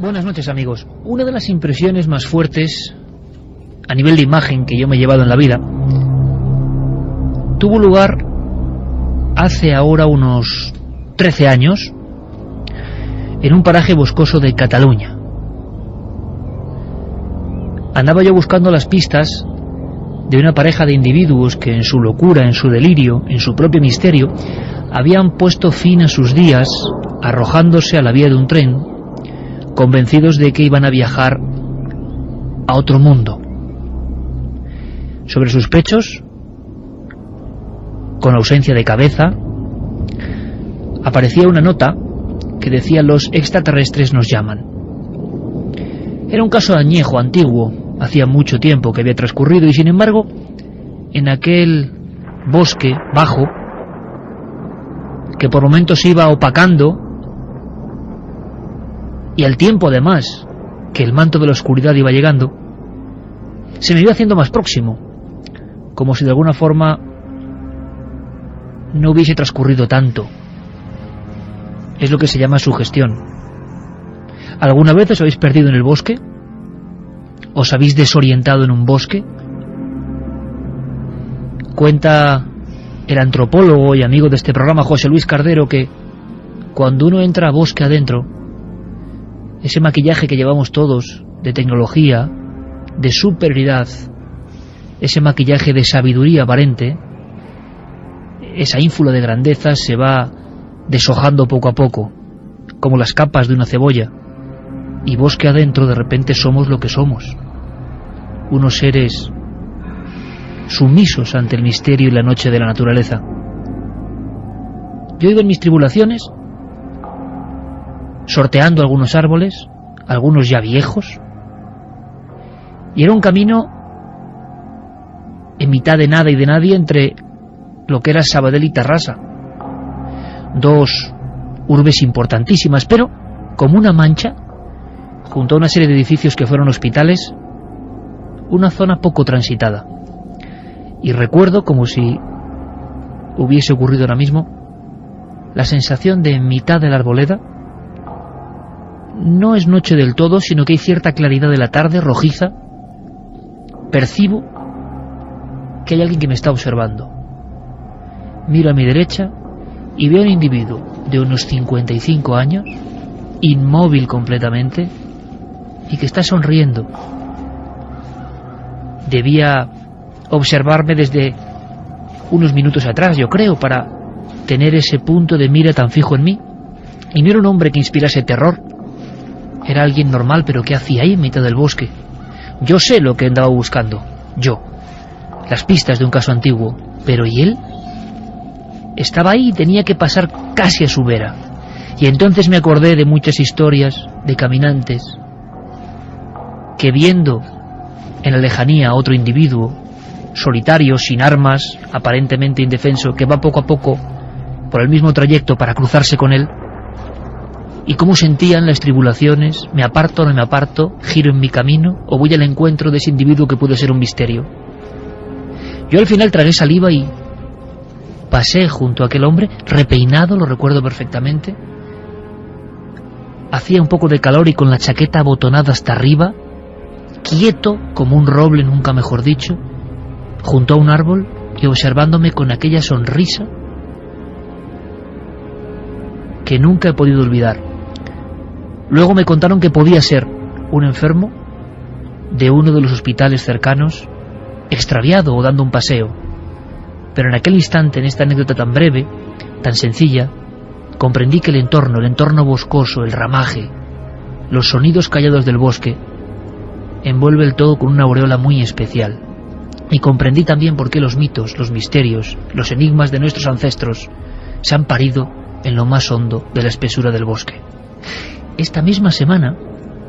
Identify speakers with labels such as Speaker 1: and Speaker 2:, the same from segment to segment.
Speaker 1: Buenas noches, amigos. Una de las impresiones más fuertes a nivel de imagen que yo me he llevado en la vida tuvo lugar hace ahora unos 13 años en un paraje boscoso de Cataluña. Andaba yo buscando las pistas de una pareja de individuos que en su locura, en su delirio, en su propio misterio, habían puesto fin a sus días arrojándose a la vía de un tren, convencidos de que iban a viajar a otro mundo. Sobre sus pechos, con ausencia de cabeza, aparecía una nota que decía: los extraterrestres nos llaman. Era un caso añejo, antiguo, hacía mucho tiempo que había transcurrido, y sin embargo, en aquel bosque bajo, que por momentos iba opacando, y al tiempo además que el manto de la oscuridad iba llegando, se me iba haciendo más próximo, como si de alguna forma no hubiese transcurrido tanto. Es lo que se llama sugestión. ¿Alguna vez os habéis perdido en el bosque? ¿Os habéis desorientado en un bosque? Cuenta el antropólogo y amigo de este programa, José Luis Cardero, que cuando uno entra a bosque adentro, ese maquillaje que llevamos todos de tecnología, de superioridad, ese maquillaje de sabiduría aparente, esa ínfula de grandeza se va deshojando poco a poco, como las capas de una cebolla, y bosque adentro de repente somos lo que somos, unos seres sumisos ante el misterio y la noche de la naturaleza. Yo he ido en mis tribulaciones sorteando algunos árboles, algunos ya viejos, y era un camino en mitad de nada y de nadie entre lo que era Sabadell y Tarrasa, dos urbes importantísimas, pero como una mancha, junto a una serie de edificios que fueron hospitales, una zona poco transitada. Y recuerdo, como si hubiese ocurrido ahora mismo, la sensación de en mitad de la arboleda, no es noche del todo, sino que hay cierta claridad de la tarde, rojiza. Percibo que hay alguien que me está observando. Miro a mi derecha y veo a un individuo de unos 55 años, inmóvil completamente, y que está sonriendo. Debía observarme desde unos minutos atrás, yo creo, para tener ese punto de mira tan fijo en mí. Y no era un hombre que inspirase terror. Era alguien normal, pero ¿qué hacía ahí en mitad del bosque? Yo sé lo que andaba buscando, yo, las pistas de un caso antiguo, pero ¿y él? Estaba ahí y tenía que pasar casi a su vera. Y entonces me acordé de muchas historias de caminantes que, viendo en la lejanía a otro individuo, solitario, sin armas, aparentemente indefenso, que va poco a poco por el mismo trayecto para cruzarse con él, y cómo sentían las tribulaciones: me aparto, no me aparto, giro en mi camino, o voy al encuentro de ese individuo que puede ser un misterio. Yo al final tragué saliva y pasé junto a aquel hombre, repeinado, lo recuerdo perfectamente. Hacía un poco de calor y con la chaqueta abotonada hasta arriba, quieto como un roble, nunca mejor dicho, junto a un árbol y observándome con aquella sonrisa que nunca he podido olvidar. Luego me contaron que podía ser un enfermo de uno de los hospitales cercanos, extraviado o dando un paseo. Pero en aquel instante, en esta anécdota tan breve, tan sencilla, comprendí que el entorno boscoso, el ramaje, los sonidos callados del bosque, envuelve el todo con una aureola muy especial. Y comprendí también por qué los mitos, los misterios, los enigmas de nuestros ancestros se han parido en lo más hondo de la espesura del bosque. Esta misma semana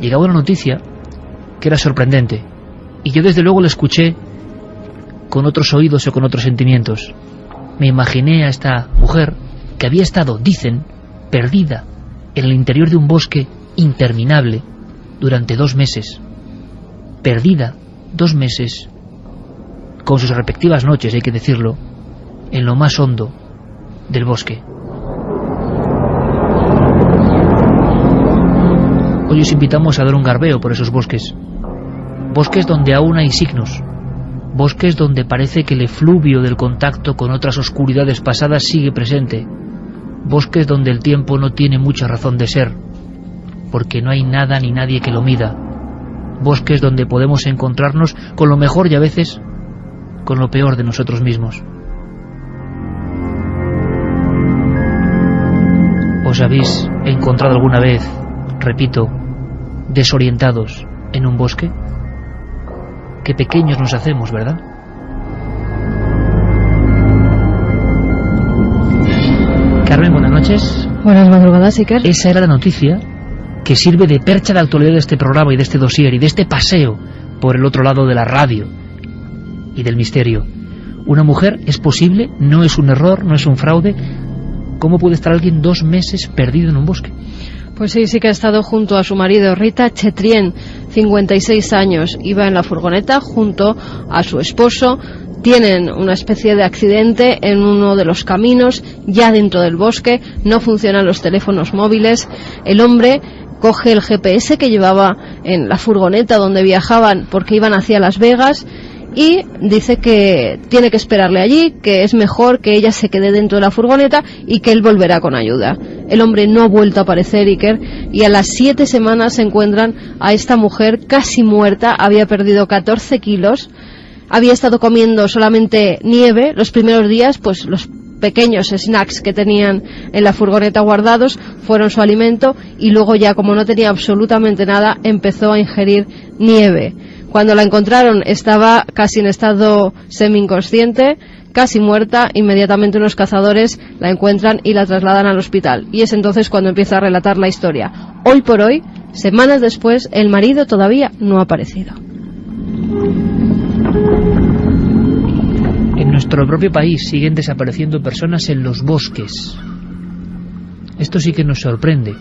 Speaker 1: llegaba una noticia que era sorprendente, y yo desde luego la escuché con otros oídos o con otros sentimientos. Me imaginé a esta mujer que había estado, dicen, perdida en el interior de un bosque interminable durante 2 meses. Perdida 2 meses, con sus respectivas noches, hay que decirlo, en lo más hondo del bosque. Hoy os invitamos a dar un garbeo por esos bosques. Bosques donde aún hay signos. Bosques donde parece que el efluvio del contacto con otras oscuridades pasadas sigue presente. Bosques donde el tiempo no tiene mucha razón de ser, porque no hay nada ni nadie que lo mida. Bosques donde podemos encontrarnos con lo mejor y a veces con lo peor de nosotros mismos. ¿Os habéis encontrado alguna vez, repito, desorientados en un bosque? Qué pequeños nos hacemos, ¿verdad? Carmen, buenas noches.
Speaker 2: Buenas madrugadas, Iker.
Speaker 1: Esa era la noticia que sirve de percha de actualidad de este programa y de este dossier y de este paseo por el otro lado de la radio y del misterio. ¿Una mujer es posible? ¿No es un error? ¿No es un fraude? ¿Cómo puede estar alguien 2 meses perdido en un bosque?
Speaker 2: Pues sí que ha estado junto a su marido, Rita Chetrien, 56 años. Iba en la furgoneta junto a su esposo. Tienen una especie de accidente en uno de los caminos, ya dentro del bosque. No funcionan los teléfonos móviles. El hombre coge el GPS que llevaba en la furgoneta donde viajaban porque iban hacia Las Vegas y dice que tiene que esperarle allí, que es mejor que ella se quede dentro de la furgoneta y que él volverá con ayuda. El hombre no ha vuelto a aparecer, Iker, y a las 7 semanas se encuentran a esta mujer casi muerta. Había perdido 14 kilos, había estado comiendo solamente nieve. Los primeros días, pues los pequeños snacks que tenían en la furgoneta guardados fueron su alimento, y luego ya, como no tenía absolutamente nada, empezó a ingerir nieve. Cuando la encontraron estaba casi en estado semi-inconsciente, casi muerta. Inmediatamente unos cazadores la encuentran y la trasladan al hospital. Y es entonces cuando empieza a relatar la historia. Hoy por hoy, semanas después, el marido todavía no ha aparecido.
Speaker 1: En nuestro propio país siguen desapareciendo personas en los bosques. Esto sí que nos sorprende.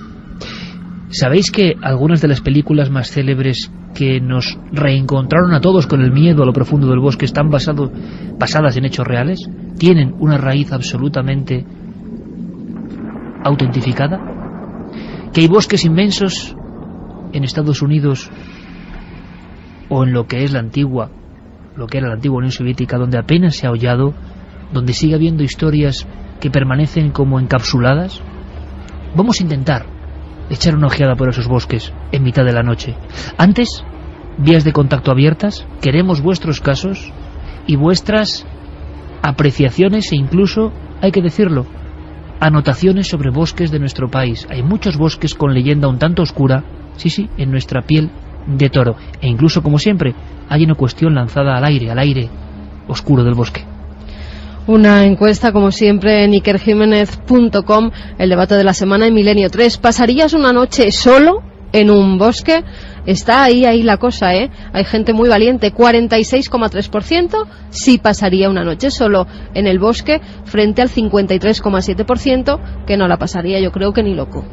Speaker 1: ¿Sabéis que algunas de las películas más célebres que nos reencontraron a todos con el miedo a lo profundo del bosque están basadas en hechos reales? ¿Tienen una raíz absolutamente autentificada? ¿Que hay bosques inmensos en Estados Unidos o en lo que era la antigua Unión Soviética, donde apenas se ha hollado, donde sigue habiendo historias que permanecen como encapsuladas? Vamos a intentar echar una ojeada por esos bosques en mitad de la noche. Antes, vías de contacto abiertas. Queremos vuestros casos y vuestras apreciaciones e incluso, hay que decirlo, anotaciones sobre bosques de nuestro país. Hay muchos bosques con leyenda un tanto oscura, sí, en nuestra piel de toro. E incluso, como siempre, hay una cuestión lanzada al aire oscuro del bosque.
Speaker 2: Una encuesta, como siempre, en ikerjimenez.com, el debate de la semana en Milenio 3. ¿Pasarías una noche solo en un bosque? Está ahí la cosa, ¿eh? Hay gente muy valiente. 46,3% sí pasaría una noche solo en el bosque, frente al 53,7% que no la pasaría, yo creo que ni loco.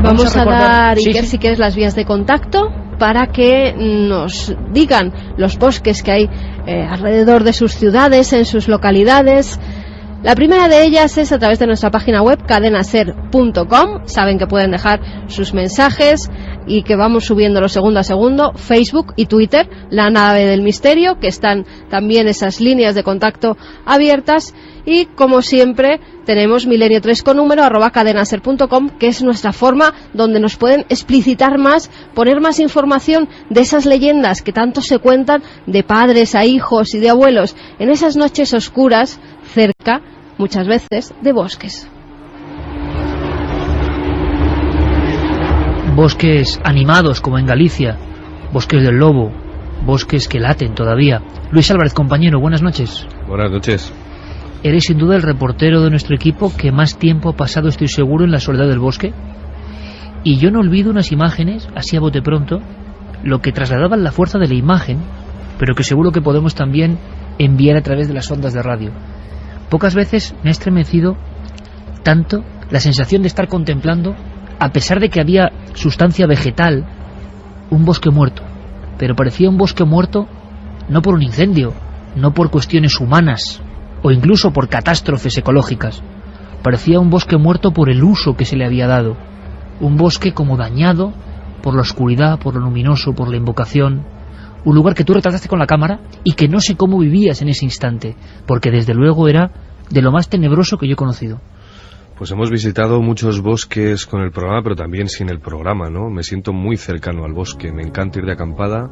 Speaker 2: Vamos a dar, Iker, si quieres, las vías de contacto para que nos digan los bosques que hay alrededor de sus ciudades, en sus localidades. La primera de ellas es a través de nuestra página web, cadenaser.com. Saben que pueden dejar sus mensajes y que vamos subiéndolo segundo a segundo. Facebook y Twitter, La Nave del Misterio, que están también esas líneas de contacto abiertas. Y como siempre tenemos milenio3 con número @cadenaser.com, que es nuestra forma donde nos pueden explicitar más, poner más información de esas leyendas que tanto se cuentan de padres a hijos y de abuelos en esas noches oscuras cerca, muchas veces, de bosques.
Speaker 1: Bosques animados como en Galicia, bosques del lobo, bosques que laten todavía. Luis Álvarez, compañero, buenas noches.
Speaker 3: Buenas noches.
Speaker 1: Eres sin duda el reportero de nuestro equipo que más tiempo ha pasado, estoy seguro, en la soledad del bosque. Y yo no olvido unas imágenes, así a bote pronto, lo que trasladaban la fuerza de la imagen, pero que seguro que podemos también enviar a través de las ondas de radio. Pocas veces me ha estremecido tanto la sensación de estar contemplando, a pesar de que había sustancia vegetal, un bosque muerto. Pero parecía un bosque muerto no por un incendio, no por cuestiones humanas, o incluso por catástrofes ecológicas. Parecía un bosque muerto por el uso que se le había dado. Un bosque como dañado por la oscuridad, por lo luminoso, por la invocación. Un lugar que tú retrataste con la cámara y que no sé cómo vivías en ese instante, porque desde luego era de lo más tenebroso que yo he conocido.
Speaker 3: Pues hemos visitado muchos bosques con el programa, pero también sin el programa, ¿no? Me siento muy cercano al bosque, me encanta ir de acampada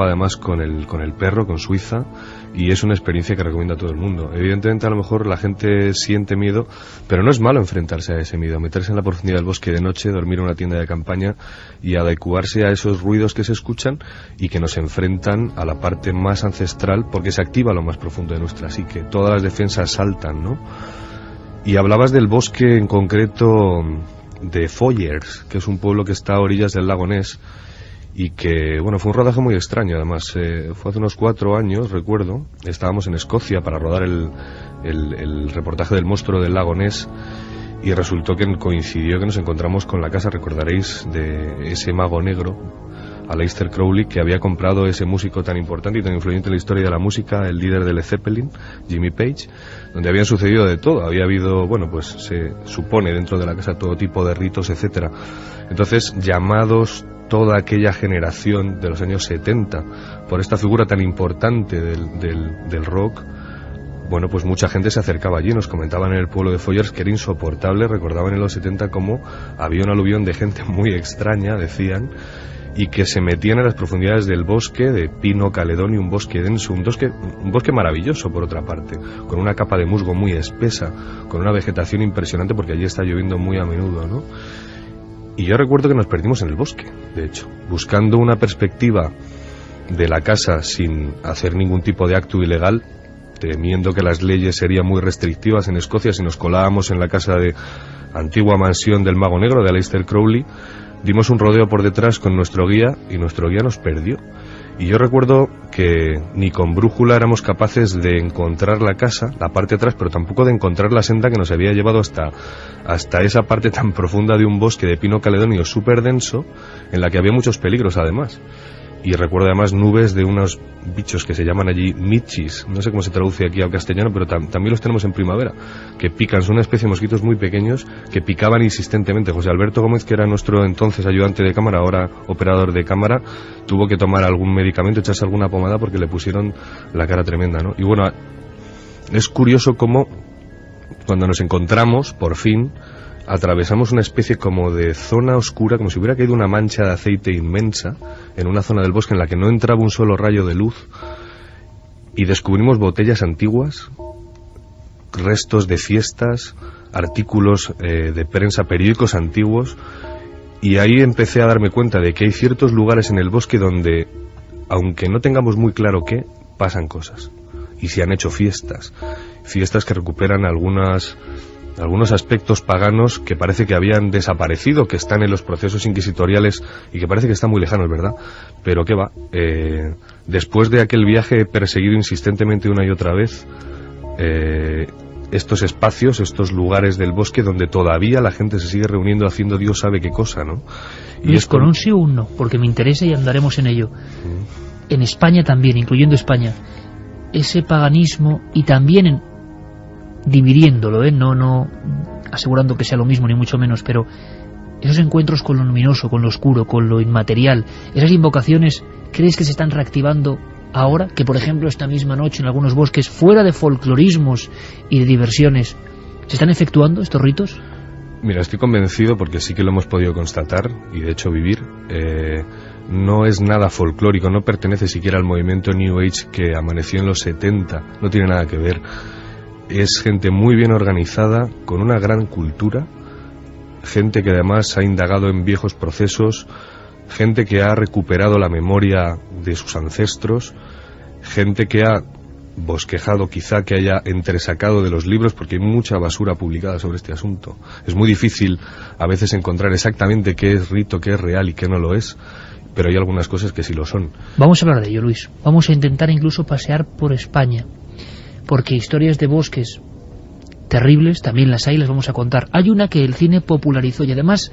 Speaker 3: además con el perro, con Suiza, y es una experiencia que recomiendo a todo el mundo. Evidentemente a lo mejor la gente siente miedo, pero no es malo enfrentarse a ese miedo, meterse en la profundidad del bosque de noche, dormir en una tienda de campaña y adecuarse a esos ruidos que se escuchan y que nos enfrentan a la parte más ancestral, porque se activa lo más profundo de nuestra psique, todas las defensas saltan, ¿no? Y hablabas del bosque en concreto de Foyers, que es un pueblo que está a orillas del lago Ness, y que, bueno, fue un rodaje muy extraño, además. Fue hace unos 4 años, recuerdo, estábamos en Escocia para rodar el reportaje del monstruo del lago Ness, y resultó que coincidió que nos encontramos con la casa, recordaréis, de ese mago negro, Aleister Crowley, que había comprado ese músico tan importante y tan influyente en la historia de la música, el líder de Led Zeppelin, Jimmy Page, donde habían sucedido de todo. Había habido, bueno, pues se supone dentro de la casa todo tipo de ritos, etcétera. Entonces, llamados toda aquella generación de los años 70 por esta figura tan importante del rock, bueno, pues mucha gente se acercaba allí, nos comentaban en el pueblo de Foyers que era insoportable, recordaban en los 70 cómo había un aluvión de gente muy extraña, decían, y que se metían en las profundidades del bosque de pino caledonio, un bosque denso, un bosque maravilloso por otra parte, con una capa de musgo muy espesa, con una vegetación impresionante porque allí está lloviendo muy a menudo, ¿no? Y yo recuerdo que nos perdimos en el bosque, de hecho, buscando una perspectiva de la casa sin hacer ningún tipo de acto ilegal, temiendo que las leyes serían muy restrictivas en Escocia si nos colábamos en la casa de antigua mansión del mago negro de Aleister Crowley. Dimos un rodeo por detrás con nuestro guía y nuestro guía nos perdió. Y yo recuerdo que ni con brújula éramos capaces de encontrar la casa, la parte de atrás, pero tampoco de encontrar la senda que nos había llevado hasta esa parte tan profunda de un bosque de pino caledonio súper denso, en la que había muchos peligros además. Y recuerdo además nubes de unos bichos que se llaman allí michis, no sé cómo se traduce aquí al castellano, pero también los tenemos en primavera, que pican, son una especie de mosquitos muy pequeños que picaban insistentemente. José Alberto Gómez, que era nuestro entonces ayudante de cámara, ahora operador de cámara, tuvo que tomar algún medicamento, echarse alguna pomada porque le pusieron la cara tremenda, ¿no? Y bueno, es curioso cómo cuando nos encontramos, por fin, atravesamos una especie como de zona oscura, como si hubiera caído una mancha de aceite inmensa en una zona del bosque en la que no entraba un solo rayo de luz, y descubrimos botellas antiguas, restos de fiestas, artículos de prensa, periódicos antiguos, y ahí empecé a darme cuenta de que hay ciertos lugares en el bosque donde, aunque no tengamos muy claro qué, pasan cosas, y se han hecho fiestas que recuperan algunos aspectos paganos que parece que habían desaparecido, que están en los procesos inquisitoriales y que parece que están muy lejanos, ¿verdad? Pero qué va, después de aquel viaje he perseguido insistentemente una y otra vez estos espacios, estos lugares del bosque donde todavía la gente se sigue reuniendo haciendo Dios sabe qué cosa, ¿no? Y
Speaker 1: Luis, con un sí o un no, porque me interesa y andaremos en ello. En España también, incluyendo España, ese paganismo y también dividiéndolo, no asegurando que sea lo mismo ni mucho menos, pero esos encuentros con lo luminoso, con lo oscuro, con lo inmaterial, esas invocaciones, ¿crees que se están reactivando ahora? Que por ejemplo esta misma noche en algunos bosques, fuera de folclorismos y de diversiones, ¿se están efectuando estos ritos?
Speaker 3: Mira, estoy convencido porque sí que lo hemos podido constatar y de hecho vivir. No es nada folclórico, no pertenece siquiera al movimiento New Age que amaneció en los 70, no tiene nada que ver. Es gente muy bien organizada, con una gran cultura, gente que además ha indagado en viejos procesos, gente que ha recuperado la memoria de sus ancestros, gente que ha bosquejado, quizá que haya entresacado de los libros, porque hay mucha basura publicada sobre este asunto. Es muy difícil a veces encontrar exactamente qué es rito, qué es real y qué no lo es, pero hay algunas cosas que sí lo son.
Speaker 1: Vamos a hablar de ello, Luis. Vamos a intentar incluso pasear por España, porque historias de bosques terribles también las hay, las vamos a contar. Hay una que el cine popularizó y además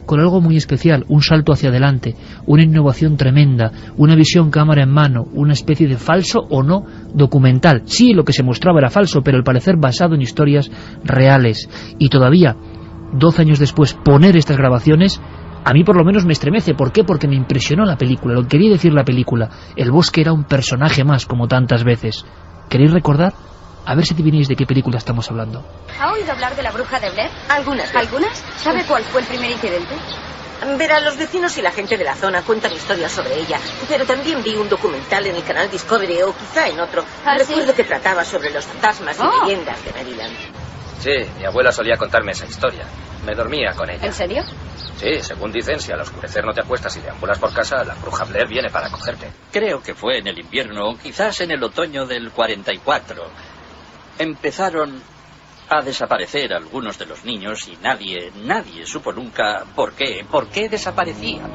Speaker 1: con algo muy especial, un salto hacia adelante, una innovación tremenda, una visión cámara en mano, una especie de falso o no documental. Sí, lo que se mostraba era falso, pero al parecer basado en historias reales. Y todavía, 12 años después, poner estas grabaciones, a mí por lo menos me estremece. ¿Por qué? Porque me impresionó la película, lo que quería decir la película. El bosque era un personaje más, como tantas veces. ¿Queréis recordar? A ver si adivináis de qué película estamos hablando.
Speaker 4: ¿Ha oído hablar de la bruja de Blair?
Speaker 5: Algunas.
Speaker 4: ¿Algunas? ¿Sabe cuál fue el primer incidente?
Speaker 5: Verá, los vecinos y la gente de la zona cuentan historias sobre ella, pero también vi un documental en el canal Discovery o quizá en otro. Recuerdo que trataba sobre los fantasmas y leyendas de Maryland.
Speaker 6: Sí, mi abuela solía contarme esa historia. Me dormía con ella.
Speaker 4: ¿En serio?
Speaker 6: Sí, según dicen, si al oscurecer no te acuestas y deambulas por casa, la bruja Blair viene para cogerte.
Speaker 7: Creo que fue en el invierno, o quizás en el otoño del 44. Empezaron a desaparecer algunos de los niños y nadie supo nunca por qué desaparecían.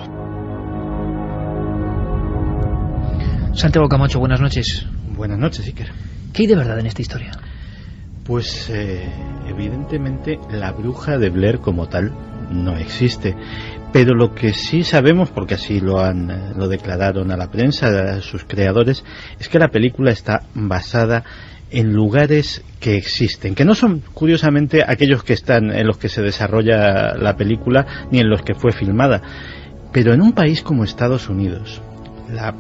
Speaker 1: Santiago Camacho, buenas noches.
Speaker 8: Buenas noches, Iker.
Speaker 1: ¿Qué hay de verdad en esta historia?
Speaker 8: Pues evidentemente la bruja de Blair como tal no existe, pero lo que sí sabemos, porque así lo declararon a la prensa sus creadores, es que la película está basada en lugares que existen, que no son curiosamente aquellos que están en los que se desarrolla la película ni en los que fue filmada, pero en un país como Estados Unidos, la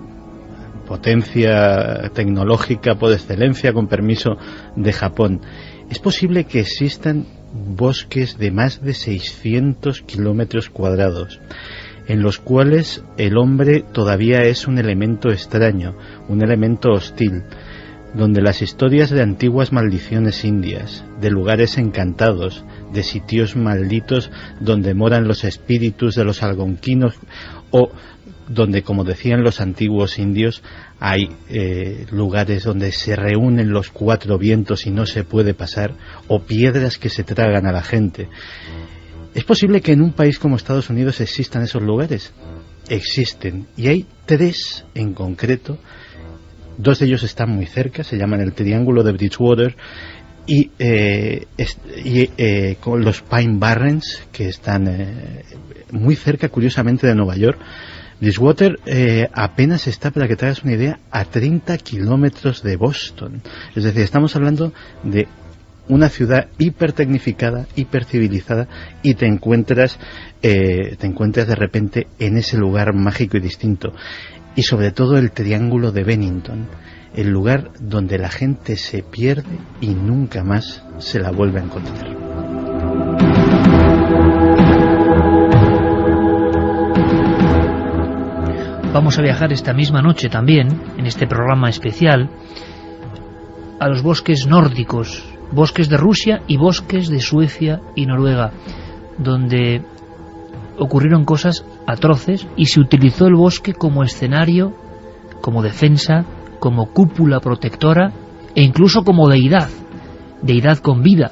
Speaker 8: potencia tecnológica por excelencia, con permiso de Japón, es posible que existan bosques de más de 600 kilómetros cuadrados, en los cuales el hombre todavía es un elemento extraño, un elemento hostil, donde las historias de antiguas maldiciones indias, de lugares encantados, de sitios malditos donde moran los espíritus de los algonquinos, o donde, como decían los antiguos indios, hay lugares donde se reúnen los cuatro vientos y no se puede pasar, o piedras que se tragan a la gente. ¿Es posible que en un país como Estados Unidos existan esos lugares? Existen, y hay 3 en concreto. 2 de ellos están muy cerca, se llaman el Triángulo de Bridgewater y con los Pine Barrens, que están muy cerca, curiosamente, de Nueva York. Bridgewater apenas está, para que te hagas una idea, a 30 kilómetros de Boston. Es decir, estamos hablando de una ciudad hipertecnificada, hipercivilizada, y te encuentras de repente en ese lugar mágico y distinto. Y sobre todo el Triángulo de Bennington, el lugar donde la gente se pierde y nunca más se la vuelve a encontrar.
Speaker 1: Vamos a viajar esta misma noche también, en este programa especial, a los bosques nórdicos, bosques de Rusia y bosques de Suecia y Noruega, donde ocurrieron cosas atroces y se utilizó el bosque como escenario, como defensa, como cúpula protectora e incluso como deidad con vida,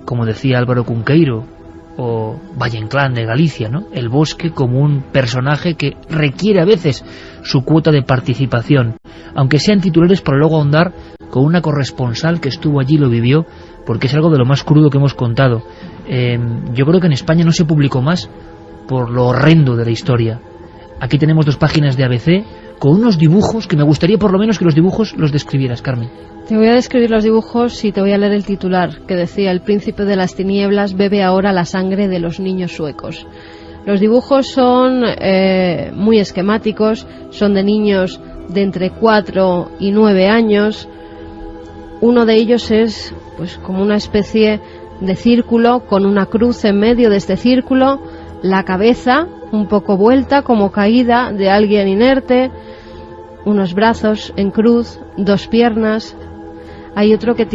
Speaker 1: como decía Álvaro Cunqueiro o Valle Inclán de Galicia, ¿no? El bosque como un personaje que requiere a veces su cuota de participación, aunque sean titulares, para luego ahondar con una corresponsal que estuvo allí y lo vivió, porque es algo de lo más crudo que hemos contado. Yo creo que en España no se publicó más por lo horrendo de la historia. Aquí tenemos 2 páginas de ABC con unos dibujos que me gustaría por lo menos que los dibujos los describieras, Carmen.
Speaker 2: Te voy a describir los dibujos y te voy a leer el titular, que decía: el príncipe de las tinieblas bebe ahora la sangre de los niños suecos. Los dibujos son muy esquemáticos, son de niños de entre 4 y 9 años. Uno de ellos es pues como una especie de círculo con una cruz en medio de este círculo, la cabeza un poco vuelta como caída de alguien inerte, unos brazos en cruz, 2 piernas. Hay otro que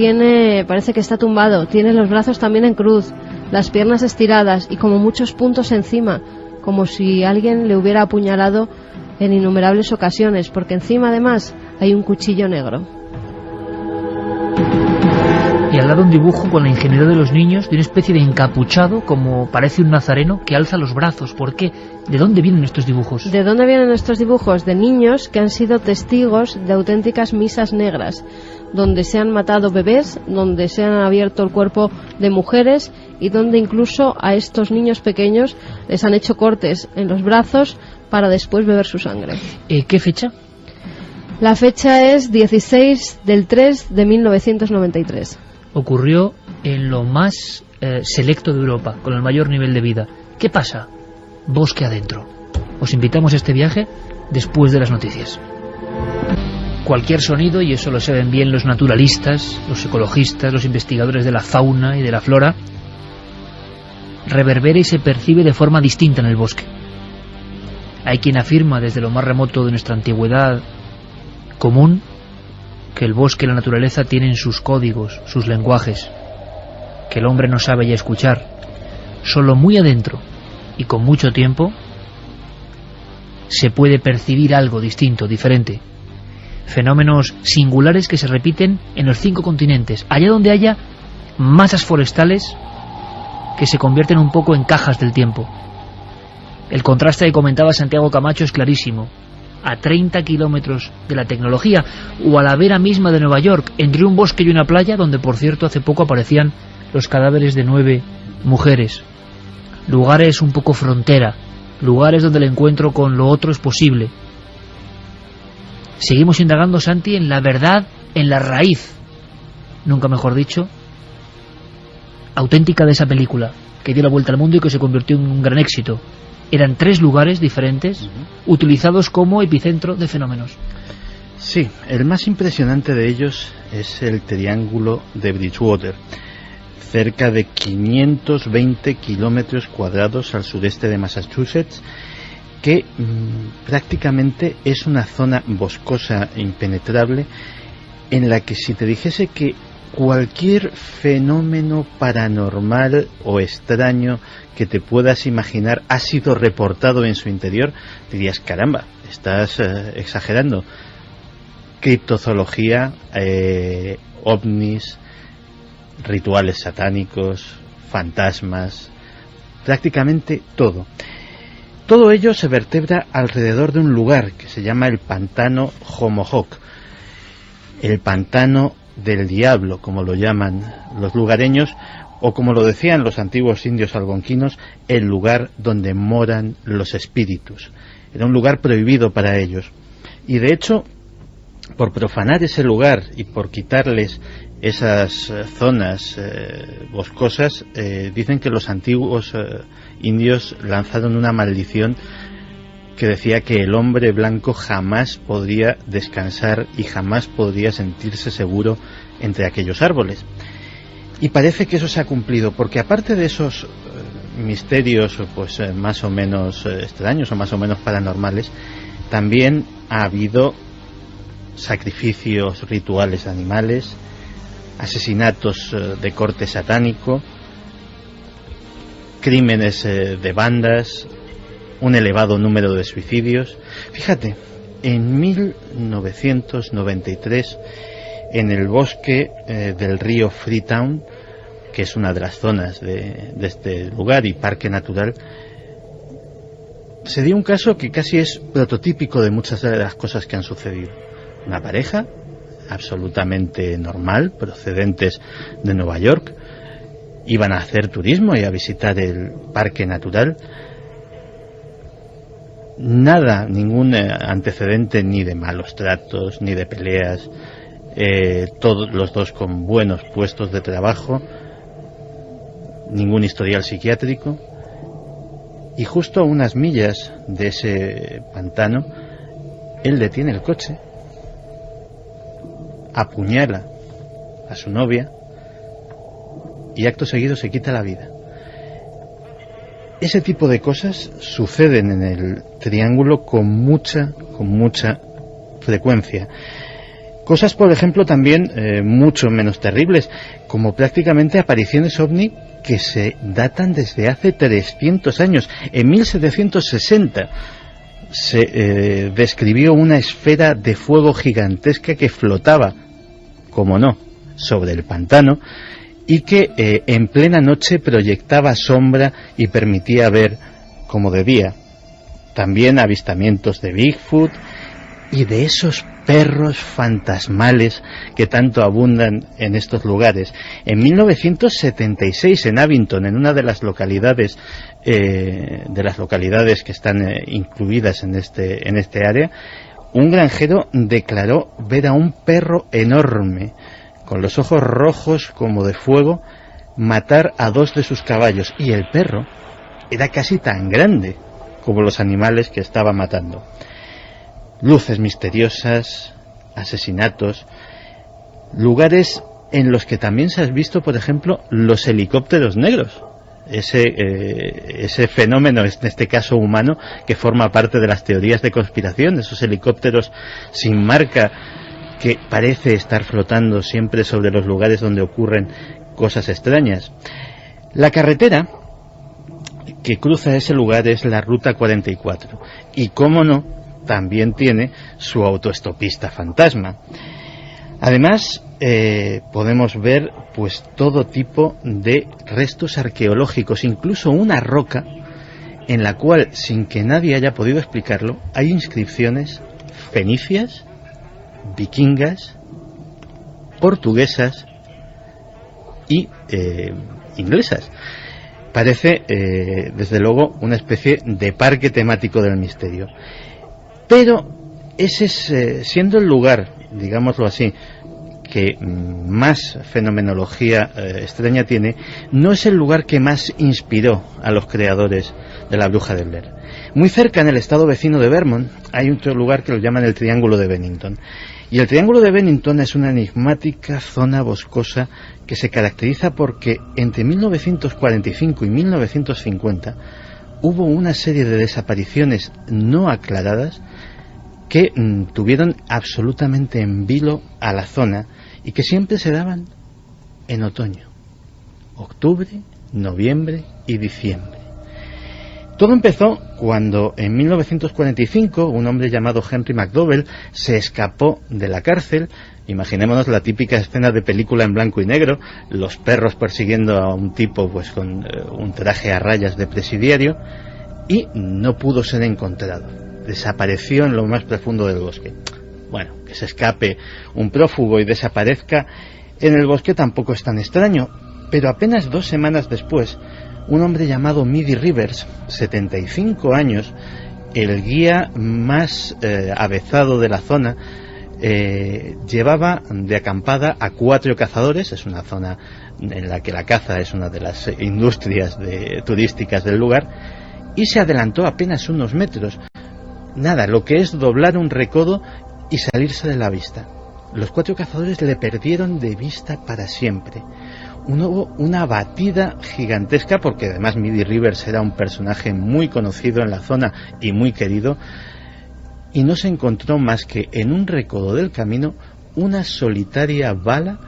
Speaker 2: parece que está tumbado, tiene los brazos también en cruz, las piernas estiradas y como muchos puntos encima, como si alguien le hubiera apuñalado en innumerables ocasiones, porque encima además hay un cuchillo negro.
Speaker 1: y al lado un dibujo con la ingenuidad de los niños de una especie de encapuchado, como parece un nazareno, que alza los brazos. ¿Por qué? ¿De dónde vienen estos dibujos?
Speaker 2: ¿De dónde vienen estos dibujos? De niños que han sido testigos de auténticas misas negras, donde se han matado bebés, donde se han abierto el cuerpo de mujeres y donde incluso a estos niños pequeños les han hecho cortes en los brazos para después beber su sangre.
Speaker 1: ¿Qué fecha?
Speaker 2: La fecha es 16 del 3 de 1993.
Speaker 1: Ocurrió en lo más selecto de Europa, con el mayor nivel de vida. ¿Qué pasa? Bosque adentro. Os invitamos a este viaje después de las noticias. Cualquier sonido, y eso lo saben bien los naturalistas, los ecologistas, los investigadores de la fauna y de la flora, reverbera y se percibe de forma distinta en el bosque. Hay quien afirma desde lo más remoto de nuestra antigüedad común que el bosque y la naturaleza tienen sus códigos, sus lenguajes, que el hombre no sabe ya escuchar. Solo muy adentro y con mucho tiempo se puede percibir algo distinto, diferente. Fenómenos singulares que se repiten en los 5 continentes, allá donde haya masas forestales que se convierten un poco en cajas del tiempo. El contraste que comentaba Santiago Camacho es clarísimo. A 30 kilómetros de la tecnología, o a la vera misma de Nueva York, entre un bosque y una playa, donde por cierto hace poco aparecían los cadáveres de 9 mujeres. Lugares un poco frontera, lugares donde el encuentro con lo otro es posible. Seguimos indagando, Santi, en la verdad, en la raíz, nunca mejor dicho, auténtica de esa película, que dio la vuelta al mundo y que se convirtió en un gran éxito. Eran 3 lugares diferentes, utilizados como epicentro de fenómenos.
Speaker 8: Sí, el más impresionante de ellos es el Triángulo de Bridgewater, cerca de 520 kilómetros cuadrados al sureste de Massachusetts, que prácticamente es una zona boscosa e impenetrable, en la que si te dijese que cualquier fenómeno paranormal o extraño que te puedas imaginar ha sido reportado en su interior, dirías, caramba, estás exagerando. Criptozoología, ovnis, rituales satánicos, fantasmas, prácticamente todo. Todo ello se vertebra alrededor de un lugar que se llama el pantano Homohock, el pantano del diablo, como lo llaman los lugareños, o como lo decían los antiguos indios algonquinos, el lugar donde moran los espíritus. Era un lugar prohibido para ellos. Y de hecho, por profanar ese lugar y por quitarles esas zonas boscosas, dicen que los antiguos indios lanzaron una maldición que decía que el hombre blanco jamás podría descansar y jamás podría sentirse seguro entre aquellos árboles. Y parece que eso se ha cumplido, porque aparte de esos misterios pues más o menos extraños o más o menos paranormales, también ha habido sacrificios rituales de animales, asesinatos de corte satánico, crímenes de bandas, un elevado número de suicidios. Fíjate, en 1993, en el bosque del río Freetown, que es una de las zonas de este lugar y parque natural, se dio un caso que casi es prototípico de muchas de las cosas que han sucedido. Una pareja absolutamente normal, procedentes de Nueva York, iban a hacer turismo y a visitar el parque natural. Nada, ningún antecedente ni de malos tratos, ni de peleas, todos los dos con buenos puestos de trabajo, ningún historial psiquiátrico, y justo a unas millas de ese pantano, él detiene el coche, apuñala a su novia y acto seguido se quita la vida. Ese tipo de cosas suceden en el Triángulo con mucha frecuencia. Cosas, por ejemplo, también mucho menos terribles, como prácticamente apariciones ovni que se datan desde hace 300 años. En 1760 se describió una esfera de fuego gigantesca que flotaba, como no, sobre el pantano y que en plena noche proyectaba sombra y permitía ver como debía. También avistamientos de Bigfoot y de esos perros fantasmales que tanto abundan en estos lugares. En 1976 en Abington, en una de las localidades que están incluidas en este área, un granjero declaró ver a un perro enorme con los ojos rojos como de fuego matar a 2 de sus caballos, y el perro era casi tan grande como los animales que estaba matando. Luces misteriosas, asesinatos, lugares en los que también se han visto, por ejemplo, los helicópteros negros. Ese fenómeno, en este caso humano, que forma parte de las teorías de conspiración, esos helicópteros sin marca que parece estar flotando siempre sobre los lugares donde ocurren cosas extrañas. La carretera que cruza ese lugar es la Ruta 44 y, cómo no, también tiene su autoestopista fantasma. Además, podemos ver pues todo tipo de restos arqueológicos, incluso una roca en la cual, sin que nadie haya podido explicarlo, hay inscripciones fenicias, vikingas, portuguesas y inglesas. Parece, desde luego, una especie de parque temático del misterio. Pero ese es, siendo el lugar, digámoslo así, que más fenomenología extraña tiene, no es el lugar que más inspiró a los creadores de La Bruja de Blair. Muy cerca, en el estado vecino de Vermont, hay otro lugar que lo llaman el Triángulo de Bennington. Y el Triángulo de Bennington es una enigmática zona boscosa que se caracteriza porque entre 1945 y 1950 hubo una serie de desapariciones no aclaradas que tuvieron absolutamente en vilo a la zona y que siempre se daban en otoño, octubre, noviembre y diciembre. Todo empezó cuando en 1945 un hombre llamado Henry McDowell se escapó de la cárcel. Imaginémonos la típica escena de película en blanco y negro, los perros persiguiendo a un tipo pues con un traje a rayas de presidiario, y no pudo ser encontrado. Desapareció en lo más profundo del bosque. Bueno, que se escape un prófugo y desaparezca en el bosque tampoco es tan extraño, pero apenas 2 semanas después, un hombre llamado Midi Rivers, 75 años, el guía más avezado de la zona, llevaba de acampada a 4 cazadores. Es una zona en la que la caza es una de las industrias turísticas del lugar, y se adelantó apenas unos metros. Nada, lo que es doblar un recodo y salirse de la vista. Los 4 cazadores le perdieron de vista para siempre. Hubo una batida gigantesca, porque además Midi Rivers era un personaje muy conocido en la zona y muy querido, y no se encontró más que en un recodo del camino una solitaria bala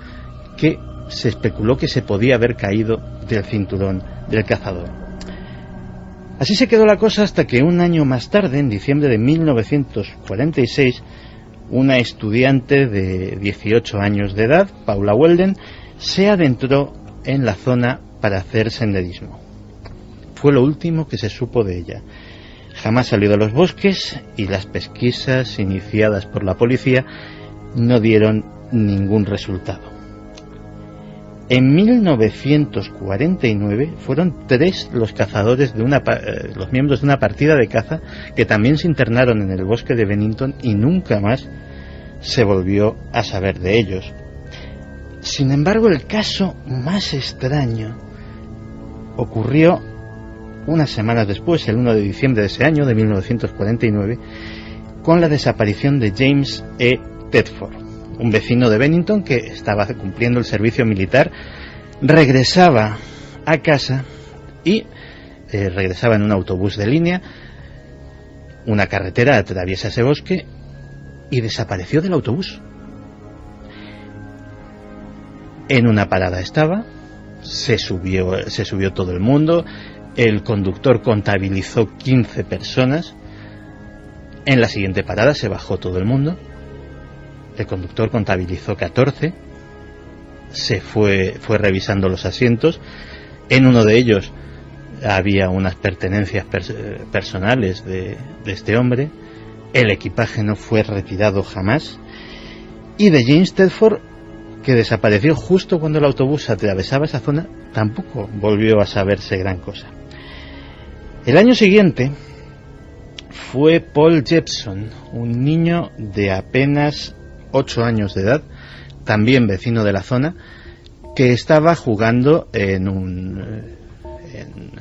Speaker 8: que se especuló que se podía haber caído del cinturón del cazador. Así se quedó la cosa hasta que un año más tarde, en diciembre de 1946, una estudiante de 18 años de edad, Paula Weldon, se adentró en la zona para hacer senderismo. Fue lo último que se supo de ella. Jamás salió de los bosques y las pesquisas iniciadas por la policía no dieron ningún resultado. En 1949 fueron 3 los cazadores los miembros de una partida de caza que también se internaron en el bosque de Bennington y nunca más se volvió a saber de ellos. Sin embargo, el caso más extraño ocurrió unas semanas después, el 1 de diciembre de ese año, de 1949, con la desaparición de James E. Tedford, un vecino de Bennington que estaba cumpliendo el servicio militar, regresaba a casa y regresaba en un autobús de línea. Una carretera atraviesa ese bosque y desapareció del autobús. En una parada estaba, se subió todo el mundo, el conductor contabilizó 15 personas, en la siguiente parada se bajó todo el mundo, el conductor contabilizó 14, se fue revisando los asientos. En uno de ellos había unas pertenencias personales de este hombre. El equipaje no fue retirado jamás. Y de James Telford, que desapareció justo cuando el autobús atravesaba esa zona, tampoco volvió a saberse gran cosa. El año siguiente fue Paul Jepson, un niño de apenas 8 años de edad, también vecino de la zona, que estaba jugando en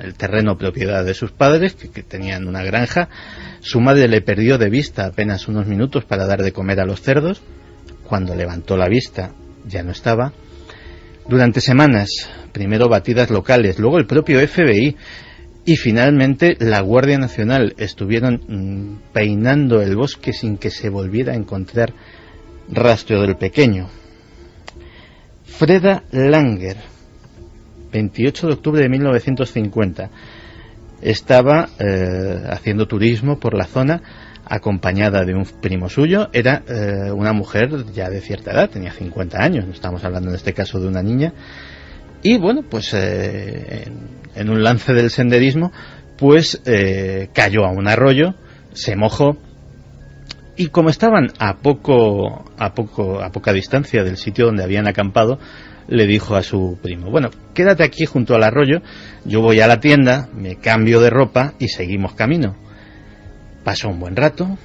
Speaker 8: el terreno propiedad de sus padres, que tenían una granja. Su madre le perdió de vista apenas unos minutos para dar de comer a los cerdos. Cuando levantó la vista ya no estaba. Durante semanas, primero batidas locales, luego el propio FBI y finalmente la Guardia Nacional estuvieron peinando el bosque sin que se volviera a encontrar rastro del pequeño. Freda Langer, 28 de octubre de 1950, estaba haciendo turismo por la zona acompañada de un primo suyo. Era una mujer ya de cierta edad, tenía 50 años, no estamos hablando en este caso de una niña. Y bueno, pues en un lance del senderismo, pues cayó a un arroyo, se mojó, y como estaban a poca distancia del sitio donde habían acampado, le dijo a su primo: bueno, quédate aquí junto al arroyo, yo voy a la tienda, me cambio de ropa y seguimos camino. Pasó un buen rato,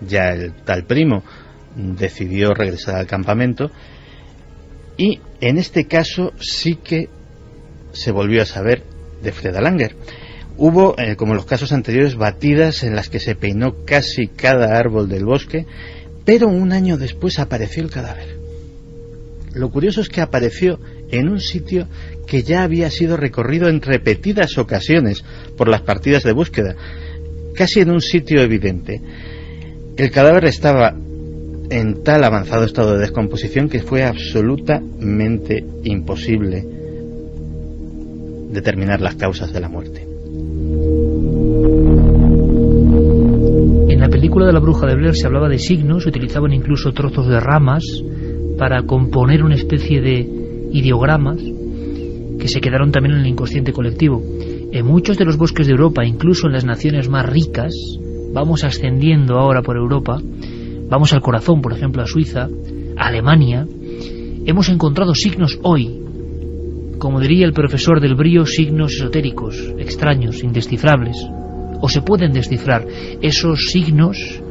Speaker 8: ya el tal primo decidió regresar al campamento, y en este caso sí que se volvió a saber de Freda Langer. Hubo, como en los casos anteriores, batidas en las que se peinó casi cada árbol del bosque, pero un año después apareció el cadáver. Lo curioso es que apareció en un sitio que ya había sido recorrido en repetidas ocasiones por las partidas de búsqueda, casi en un sitio evidente. El cadáver estaba en tal avanzado estado de descomposición que fue absolutamente imposible determinar las causas de la muerte.
Speaker 1: En la película de La Bruja de Blair se hablaba de signos, se utilizaban incluso trozos de ramas para componer una especie de ideogramas que se quedaron también en el inconsciente colectivo. En muchos de los bosques de Europa, incluso en las naciones más ricas, vamos ascendiendo ahora por Europa, vamos al corazón, por ejemplo, a Suiza, a Alemania, hemos encontrado signos hoy, como diría el profesor del Brío, signos esotéricos, extraños, indescifrables, o se pueden descifrar. Esos signos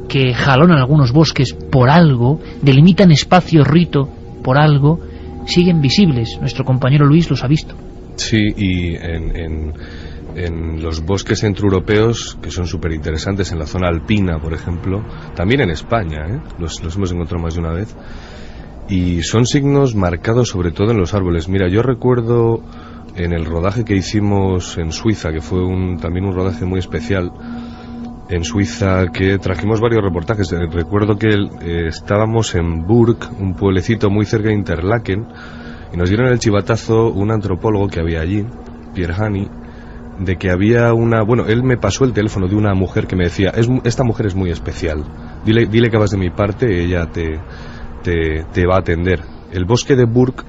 Speaker 1: que jalonan algunos bosques por algo, delimitan espacios rito por algo, siguen visibles. Nuestro compañero Luis los ha visto.
Speaker 3: Sí, y en los bosques centroeuropeos, que son súper interesantes, en la zona alpina, por ejemplo, también en España, los hemos encontrado más de una vez, y son signos marcados sobre todo en los árboles. Mira, yo recuerdo en el rodaje que hicimos en Suiza, que fue también un rodaje muy especial en Suiza, que trajimos varios reportajes. Recuerdo que estábamos en Burg, un pueblecito muy cerca de Interlaken, y nos dieron el chivatazo un antropólogo que había allí, Pierre Hani, de que había él me pasó el teléfono de una mujer que me decía: esta mujer es muy especial, dile que vas de mi parte, ella te va a atender. El bosque de Burg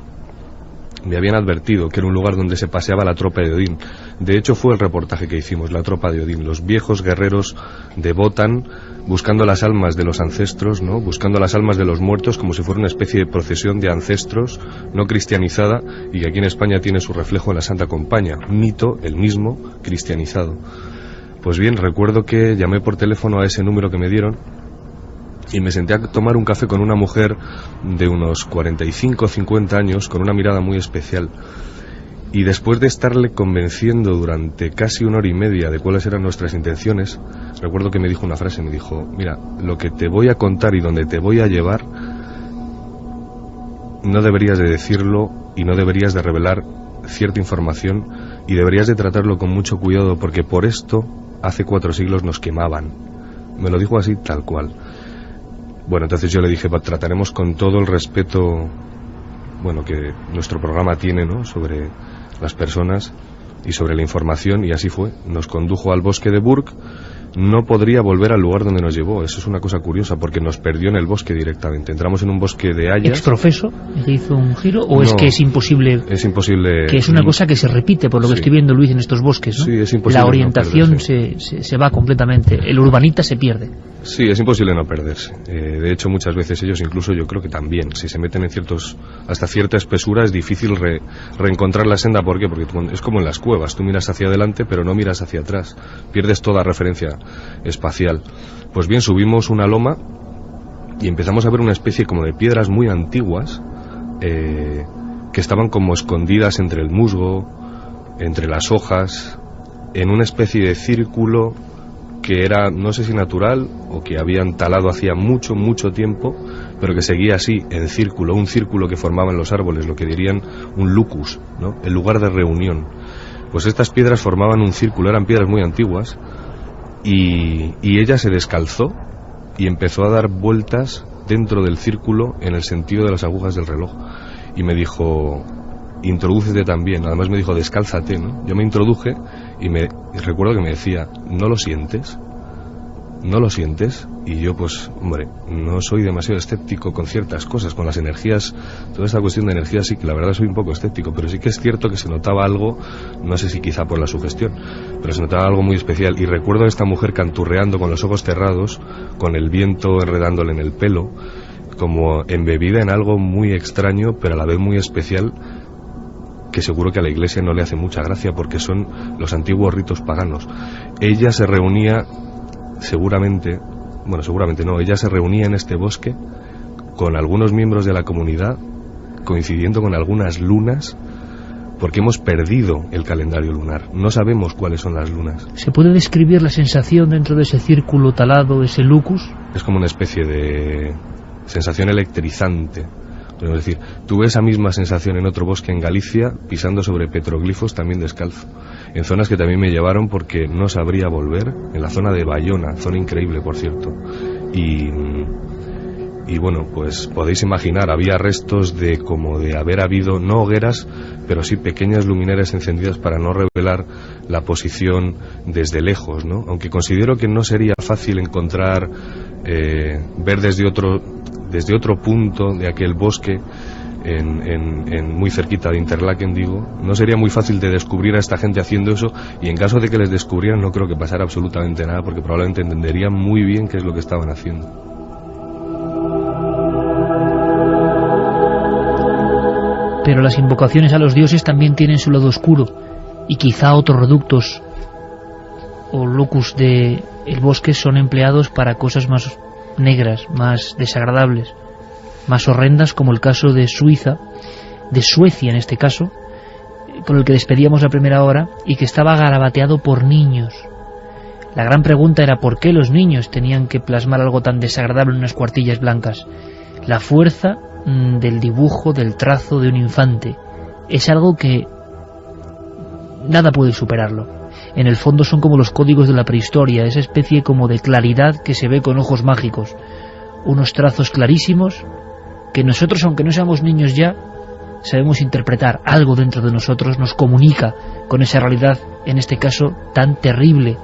Speaker 3: me habían advertido que era un lugar donde se paseaba la tropa de Odín. De hecho fue el reportaje que hicimos, la tropa de Odín, los viejos guerreros de Wotan, buscando las almas de los ancestros, ¿no? Buscando las almas de los muertos, como si fuera una especie de procesión de ancestros no cristianizada, y que aquí en España tiene su reflejo en la Santa Compañía, mito, el mismo, cristianizado. Pues bien, recuerdo que llamé por teléfono a ese número que me dieron y me senté a tomar un café con una mujer de unos 45 o 50 años, con una mirada muy especial. Y después de estarle convenciendo durante casi 1 hora y media de cuáles eran nuestras intenciones, recuerdo que me dijo una frase, me dijo: mira, lo que te voy a contar y donde te voy a llevar, no deberías de decirlo y no deberías de revelar cierta información, y deberías de tratarlo con mucho cuidado, porque por esto hace 4 siglos nos quemaban. Me lo dijo así, tal cual. Bueno, entonces yo le dije: trataremos con todo el respeto, que nuestro programa tiene, ¿no?, sobre las personas y sobre la información, y así fue. Nos condujo al bosque de Burg, no podría volver al lugar donde nos llevó. Eso es una cosa curiosa, porque nos perdió en el bosque directamente. Entramos en un bosque de hayas.
Speaker 1: ¿Exprofeso? ¿Le hizo un giro? ¿O
Speaker 3: no,
Speaker 1: es que es imposible?
Speaker 3: Es imposible.
Speaker 1: Que es una cosa que se repite, por lo que estoy viendo, Luis, en estos bosques, ¿no?
Speaker 3: Sí, es imposible.
Speaker 1: La orientación
Speaker 3: no
Speaker 1: se va completamente. El urbanita se pierde.
Speaker 3: Sí, es imposible no perderse. De hecho, muchas veces ellos, incluso yo creo que también, si se meten en hasta cierta espesura, es difícil reencontrar la senda. ¿Por qué? Porque es como en las cuevas. Tú miras hacia adelante, pero no miras hacia atrás. Pierdes toda referencia espacial. Pues bien, subimos una loma y empezamos a ver una especie como de piedras muy antiguas que estaban como escondidas entre el musgo, entre las hojas, en una especie de círculo que era, no sé si natural o que habían talado hacía mucho, mucho tiempo, pero que seguía así, en círculo, un círculo que formaban los árboles, lo que dirían un lucus, ¿no? El lugar de reunión. Pues estas piedras formaban un círculo, eran piedras muy antiguas, y ella se descalzó y empezó a dar vueltas dentro del círculo en el sentido de las agujas del reloj. Y me dijo, introdúcete también. Además me dijo, descálzate, ¿no? Yo me introduje y recuerdo que me decía, ¿no lo sientes? ¿No lo sientes? Y yo, pues, hombre, no soy demasiado escéptico con ciertas cosas, con las energías, toda esta cuestión de energías sí que la verdad soy un poco escéptico, pero sí que es cierto que se notaba algo, no sé si quizá por la sugestión, pero se notaba algo muy especial. Y recuerdo a esta mujer canturreando con los ojos cerrados, con el viento enredándole en el pelo, como embebida en algo muy extraño, pero a la vez muy especial, que seguro que a la Iglesia no le hace mucha gracia porque son los antiguos ritos paganos. Ella se reunía, seguramente no, ella se reunía en este bosque con algunos miembros de la comunidad, coincidiendo con algunas lunas, porque hemos perdido el calendario lunar. No sabemos cuáles son las lunas.
Speaker 1: ¿Se puede describir la sensación dentro de ese círculo talado, ese lucus?
Speaker 3: Es como una especie de sensación electrizante. Es decir, tuve esa misma sensación en otro bosque en Galicia, pisando sobre petroglifos también descalzo, en zonas que también me llevaron porque no sabría volver, en la zona de Bayona, zona increíble por cierto, y bueno, pues podéis imaginar, había restos de haber habido, no hogueras, pero sí pequeñas luminarias encendidas para no revelar la posición desde lejos, ¿no? Aunque considero que no sería fácil encontrar, ver desde otro punto de aquel bosque, muy cerquita de Interlaken, digo, no sería muy fácil de descubrir a esta gente haciendo eso, y en caso de que les descubrieran no creo que pasara absolutamente nada, porque probablemente entenderían muy bien qué es lo que estaban haciendo.
Speaker 1: Pero las invocaciones a los dioses también tienen su lado oscuro, y quizá otros reductos o locus del bosque son empleados para cosas más negras, más desagradables, más horrendas, como el caso de Suiza, de Suecia en este caso, por el que despedíamos la primera hora, y que estaba garabateado por niños. La gran pregunta era por qué los niños tenían que plasmar algo tan desagradable en unas cuartillas blancas. La fuerza del dibujo, del trazo de un infante, es algo que nada puede superarlo. En el fondo son como los códigos de la prehistoria, esa especie como de claridad que se ve con ojos mágicos, unos trazos clarísimos que nosotros, aunque no seamos niños ya, sabemos interpretar. Algo dentro de nosotros nos comunica con esa realidad, en este caso tan terrible.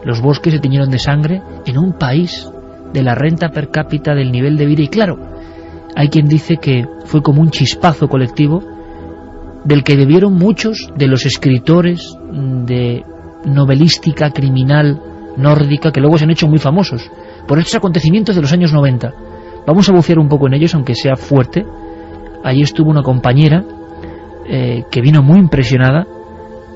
Speaker 1: Los bosques se tiñeron de sangre en un país de la renta per cápita, del nivel de vida, y claro, hay quien dice que fue como un chispazo colectivo del que debieron muchos de los escritores de novelística criminal nórdica, que luego se han hecho muy famosos por estos acontecimientos de los años 90. Vamos a bucear un poco en ellos, aunque sea fuerte. Allí estuvo una compañera que vino muy impresionada,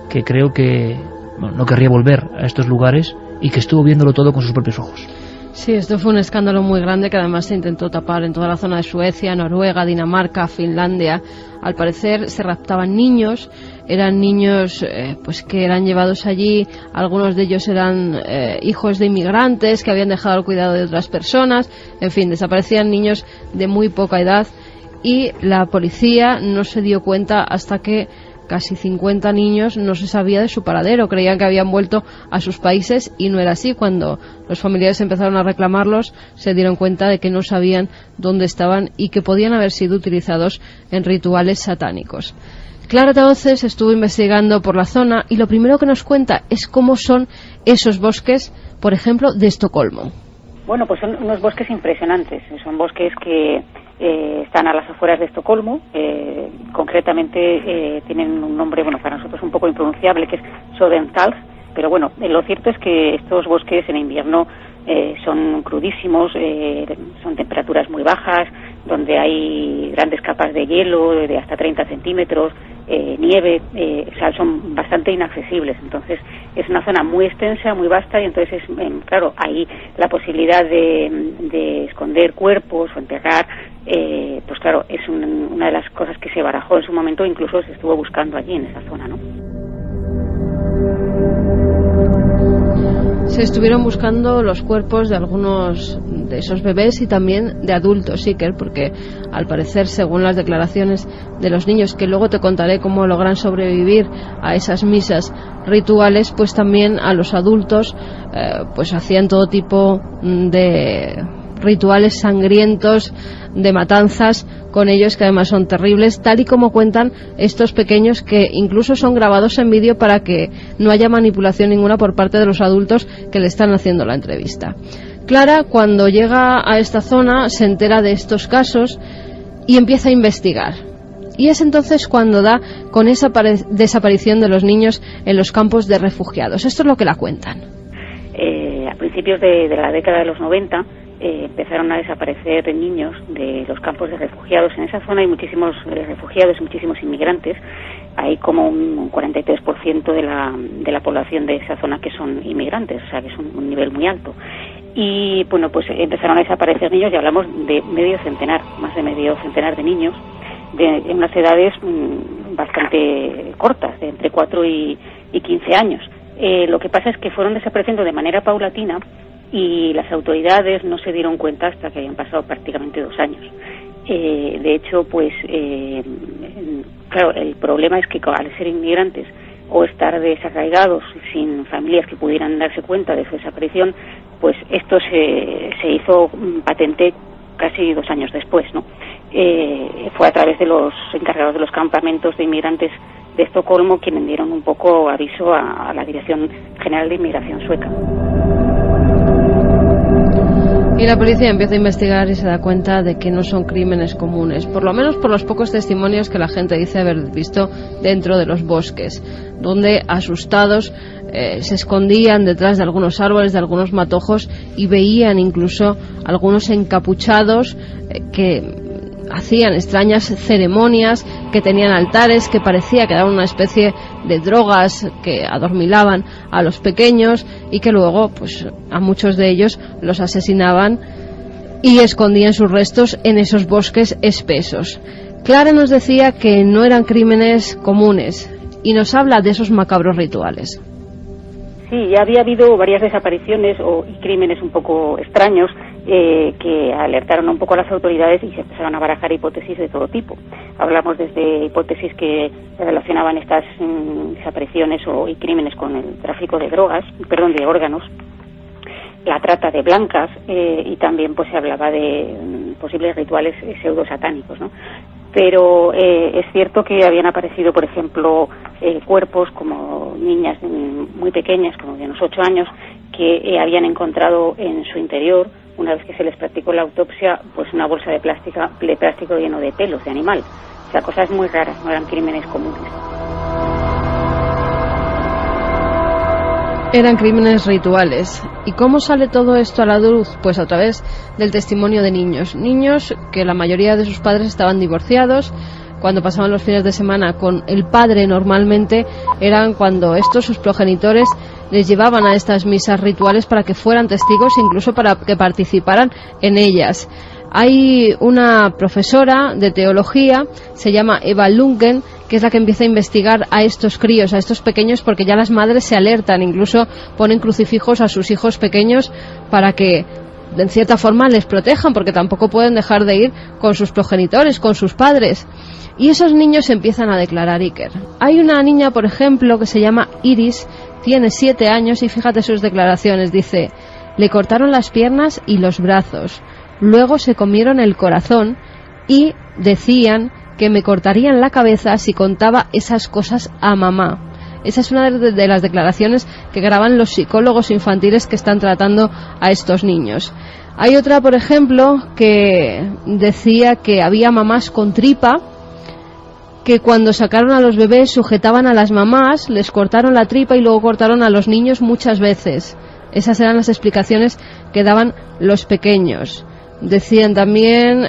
Speaker 1: que creo que no querría volver a estos lugares, y que estuvo viéndolo todo con sus propios ojos.
Speaker 2: Sí, esto fue un escándalo muy grande que además se intentó tapar en toda la zona de Suecia, Noruega, Dinamarca, Finlandia. Al parecer se raptaban niños, eran niños pues que eran llevados allí, algunos de ellos eran hijos de inmigrantes que habían dejado al cuidado de otras personas, en fin, desaparecían niños de muy poca edad, y la policía no se dio cuenta hasta que casi 50 niños no se sabía de su paradero, creían que habían vuelto a sus países, y no era así. Cuando los familiares empezaron a reclamarlos, se dieron cuenta de que no sabían dónde estaban y que podían haber sido utilizados en rituales satánicos. Clara Tauces estuvo investigando por la zona, y lo primero que nos cuenta es cómo son esos bosques por ejemplo, de Estocolmo.
Speaker 9: Bueno, pues son unos bosques impresionantes. Son bosques que están a las afueras de Estocolmo. Concretamente tienen un nombre, bueno, para nosotros un poco impronunciable, que es Södertälje. Pero bueno, lo cierto es que estos bosques en invierno son crudísimos, son temperaturas muy bajas, donde hay grandes capas de hielo de hasta 30 centímetros, nieve, o sea, son bastante inaccesibles. Entonces es una zona muy extensa, muy vasta, y entonces claro, hay la posibilidad de esconder cuerpos o enterrar, pues claro, es una de las cosas que se barajó en su momento, incluso se estuvo buscando allí en esa zona, ¿no?
Speaker 2: Se estuvieron buscando los cuerpos de algunos de esos bebés y también de adultos, Iker, porque al parecer, según las declaraciones de los niños, que luego te contaré cómo logran sobrevivir a esas misas rituales, pues también a los adultos pues hacían todo tipo de rituales sangrientos, de matanzas con ellos, que además son terribles, tal y como cuentan estos pequeños, que incluso son grabados en vídeo para que no haya manipulación ninguna por parte de los adultos que le están haciendo la entrevista. Clara, cuando llega a esta zona, se entera de estos casos y empieza a investigar. Y es entonces cuando da con esa desaparición de los niños en los campos de refugiados. Esto es lo que la cuentan.
Speaker 9: A principios de la década de los 90 empezaron a desaparecer niños de los campos de refugiados. En esa zona hay muchísimos refugiados, muchísimos inmigrantes. Hay como un 43% de la población de esa zona que son inmigrantes, o sea que es un nivel muy alto. Y bueno, pues empezaron a desaparecer niños, y hablamos de más de medio centenar de niños, de unas edades bastante cortas, de entre 4 y 15 años. Lo que pasa es que fueron desapareciendo de manera paulatina, y las autoridades no se dieron cuenta hasta que habían pasado prácticamente 2 años. De hecho, pues claro, el problema es que al ser inmigrantes o estar desarraigados, sin familias que pudieran darse cuenta de su desaparición, pues esto se hizo patente casi 2 años después, ¿no? Fue a través de los encargados de los campamentos de inmigrantes de Estocolmo quienes dieron un poco aviso a la Dirección General de Inmigración sueca.
Speaker 2: Y la policía empieza a investigar y se da cuenta de que no son crímenes comunes, por lo menos por los pocos testimonios que la gente dice haber visto dentro de los bosques, donde asustados se escondían detrás de algunos árboles, de algunos matojos, y veían incluso algunos encapuchados que hacían extrañas ceremonias, que tenían altares, que parecía que daban una especie de drogas que adormilaban a los pequeños, y que luego pues a muchos de ellos los asesinaban y escondían sus restos en esos bosques espesos. Clara nos decía que no eran crímenes comunes y nos habla de esos macabros rituales.
Speaker 9: Sí, ya había habido varias desapariciones y crímenes un poco extraños que alertaron un poco a las autoridades, y se empezaron a barajar hipótesis de todo tipo. Hablamos desde hipótesis que relacionaban estas desapariciones y crímenes con el tráfico de de órganos, la trata de blancas, y también pues se hablaba de posibles rituales pseudo-satánicos, ¿no? Pero es cierto que habían aparecido, por ejemplo, cuerpos como niñas muy pequeñas, como de unos 8 años, que habían encontrado en su interior, una vez que se les practicó la autopsia, pues una bolsa de plástico lleno de pelos de animal. O sea, cosas muy raras, no eran crímenes comunes.
Speaker 2: Eran crímenes rituales. ¿Y cómo sale todo esto a la luz? Pues a través del testimonio de niños. Niños que la mayoría de sus padres estaban divorciados. Cuando pasaban los fines de semana con el padre, normalmente eran cuando sus progenitores, les llevaban a estas misas rituales para que fueran testigos, incluso para que participaran en ellas. Hay una profesora de teología, se llama Eva Lundgren, que es la que empieza a investigar a estos críos, a estos pequeños, porque ya las madres se alertan, incluso ponen crucifijos a sus hijos pequeños para que, en cierta forma, les protejan, porque tampoco pueden dejar de ir con sus progenitores, con sus padres. Y esos niños empiezan a declarar, Iker. Hay una niña, por ejemplo, que se llama Iris, tiene 7 años, y fíjate sus declaraciones. Dice: le cortaron las piernas y los brazos, luego se comieron el corazón y decían que me cortarían la cabeza si contaba esas cosas a mamá. Esa es una de las declaraciones que graban los psicólogos infantiles que están tratando a estos niños. Hay otra, por ejemplo, que decía que había mamás con tripa, que cuando sacaron a los bebés sujetaban a las mamás, les cortaron la tripa y luego cortaron a los niños muchas veces. Esas eran las explicaciones que daban los pequeños. Decían también,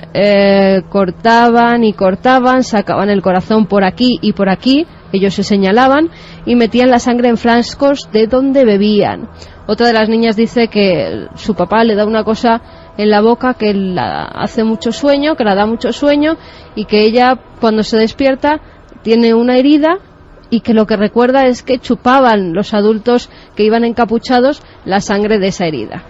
Speaker 2: cortaban y cortaban, sacaban el corazón por aquí y por aquí, ellos se señalaban, y metían la sangre en frascos de donde bebían. Otra de las niñas dice que su papá le da una cosa en la boca que la hace mucho sueño, que la da mucho sueño, y que ella, cuando se despierta, tiene una herida, y que lo que recuerda es que chupaban los adultos que iban encapuchados la sangre de esa herida.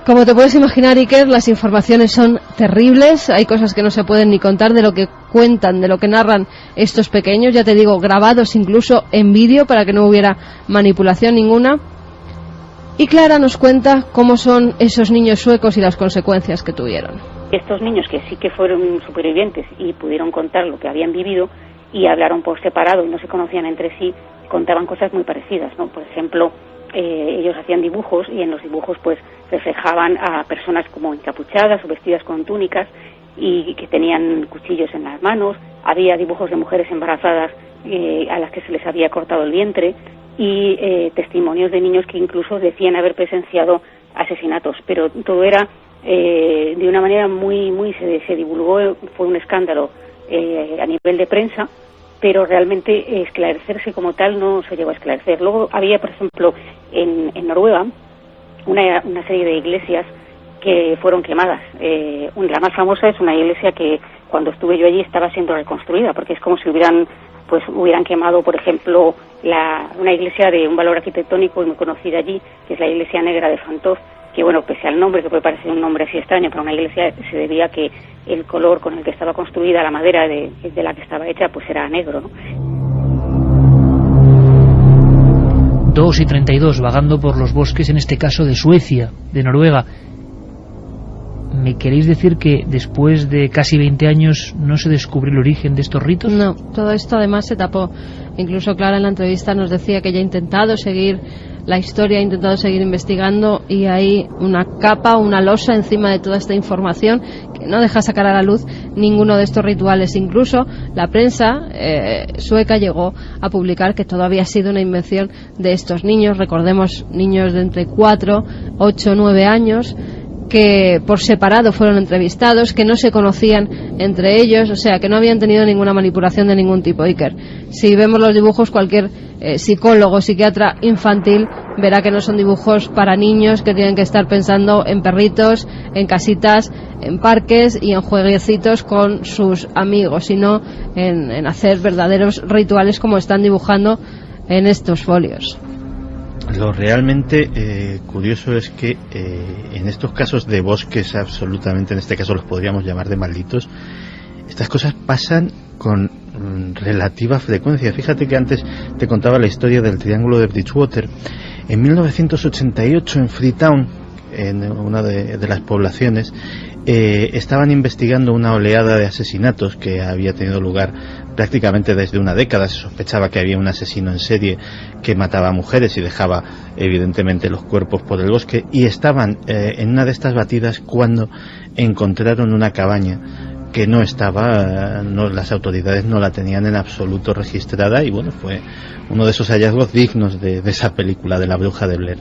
Speaker 2: Como te puedes imaginar, Iker, las informaciones son terribles, hay cosas que no se pueden ni contar de lo que cuentan, de lo que narran estos pequeños, ya te digo, grabados incluso en vídeo para que no hubiera manipulación ninguna. Y Clara nos cuenta cómo son esos niños suecos y las consecuencias que tuvieron.
Speaker 9: Estos niños que sí que fueron supervivientes y pudieron contar lo que habían vivido y hablaron por separado y no se conocían entre sí, contaban cosas muy parecidas, ¿no? Por ejemplo, ellos hacían dibujos y en los dibujos pues reflejaban a personas como encapuchadas o vestidas con túnicas y que tenían cuchillos en las manos. Había dibujos de mujeres embarazadas a las que se les había cortado el vientre y testimonios de niños que incluso decían haber presenciado asesinatos, pero todo era de una manera muy se divulgó, fue un escándalo a nivel de prensa, pero realmente esclarecerse como tal no se llegó a esclarecer. Luego había, por ejemplo, en Noruega una serie de iglesias que fueron quemadas. La más famosa es una iglesia que cuando estuve yo allí estaba siendo reconstruida, porque es como si hubieran quemado, por ejemplo, una iglesia de un valor arquitectónico muy conocida allí, que es la iglesia negra de Fantov, que bueno, pese al nombre, que puede parecer un nombre así extraño, pero una iglesia se debía a que el color con el que estaba construida, la madera de la que estaba hecha, pues era negro, ¿no?
Speaker 1: 2:32, vagando por los bosques, en este caso de Suecia, de Noruega. ¿Me queréis decir que después de casi 20 años no se descubrió el origen de estos ritos?
Speaker 2: No, todo esto además se tapó. Incluso Clara en la entrevista nos decía que ella ha intentado seguir la historia, ha intentado seguir investigando y hay una capa, una losa encima de toda esta información que no deja sacar a la luz ninguno de estos rituales. Incluso la prensa sueca llegó a publicar que todo había sido una invención de estos niños. Recordemos, niños de entre 4, 8, 9 años que por separado fueron entrevistados, que no se conocían entre ellos, o sea, que no habían tenido ninguna manipulación de ningún tipo. Iker, si vemos los dibujos, cualquier psicólogo, psiquiatra infantil verá que no son dibujos para niños que tienen que estar pensando en perritos, en casitas, en parques y en jueguecitos con sus amigos, sino en hacer verdaderos rituales como están dibujando en estos folios.
Speaker 8: Lo realmente curioso es que en estos casos de bosques absolutamente, en este caso los podríamos llamar de malditos, estas cosas pasan con relativa frecuencia. Fíjate que antes te contaba la historia del Triángulo de Bridgewater. En 1988 en Freetown, en una de las poblaciones, estaban investigando una oleada de asesinatos que había tenido lugar prácticamente desde una década. Se sospechaba que había un asesino en serie que mataba a mujeres y dejaba evidentemente los cuerpos por el bosque, y estaban en una de estas batidas cuando encontraron una cabaña que no estaba, las autoridades no la tenían en absoluto registrada, y bueno, fue uno de esos hallazgos dignos de esa película de La Bruja de Blair.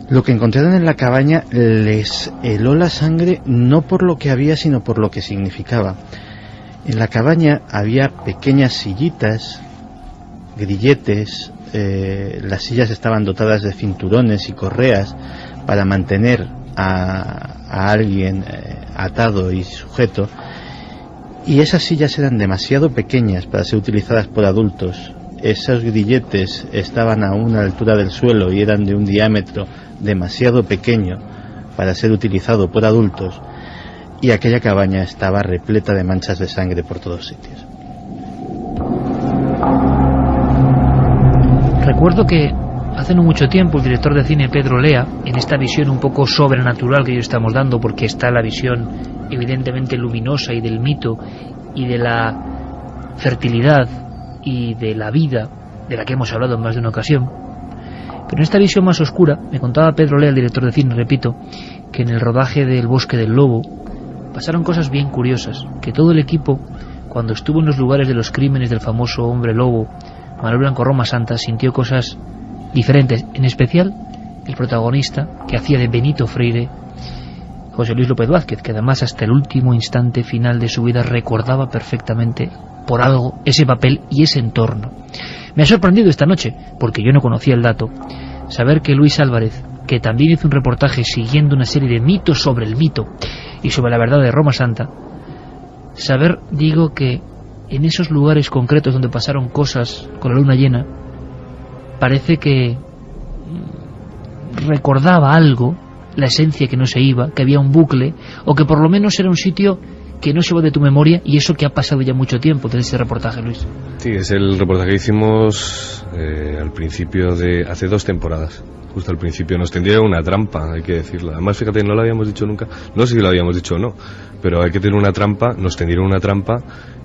Speaker 8: Lo que encontraron en la cabaña les heló la sangre, no por lo que había, sino por lo que significaba. En la cabaña había pequeñas sillitas, grilletes, las sillas estaban dotadas de cinturones y correas para mantener a alguien atado y sujeto, y esas sillas eran demasiado pequeñas para ser utilizadas por adultos. Esos grilletes estaban a una altura del suelo y eran de un diámetro demasiado pequeño para ser utilizado por adultos, y aquella cabaña estaba repleta de manchas de sangre por todos sitios.
Speaker 1: Recuerdo que hace no mucho tiempo el director de cine Pedro Lea, en esta visión un poco sobrenatural que hoy estamos dando, porque está la visión evidentemente luminosa y del mito y de la fertilidad y de la vida de la que hemos hablado en más de una ocasión. Pero en esta visión más oscura, me contaba Pedro Lea, el director de cine, repito, que en el rodaje del Bosque del Lobo pasaron cosas bien curiosas, que todo el equipo, cuando estuvo en los lugares de los crímenes del famoso hombre lobo, Manuel Blanco Roma Santa, sintió cosas diferentes, en especial el protagonista, que hacía de Benito Freire, José Luis López Vázquez, que además hasta el último instante final de su vida recordaba perfectamente por algo ese papel y ese entorno. Me ha sorprendido esta noche, porque yo no conocía el dato, saber que Luis Álvarez, que también hizo un reportaje siguiendo una serie de mitos sobre el mito y sobre la verdad de Roma Santa, saber, digo, que en esos lugares concretos donde pasaron cosas con la luna llena, parece que recordaba algo, la esencia que no se iba, que había un bucle, o que por lo menos era un sitio que no se va de tu memoria, y eso que ha pasado ya mucho tiempo desde ese reportaje, Luis.
Speaker 3: Sí, es el reportaje que hicimos al principio de hace 2 temporadas. Justo al principio nos tendría una trampa, hay que decirlo. Además, fíjate, no lo habíamos dicho nunca, no sé si lo habíamos dicho o no, pero hay que tener una trampa, nos tendieron una trampa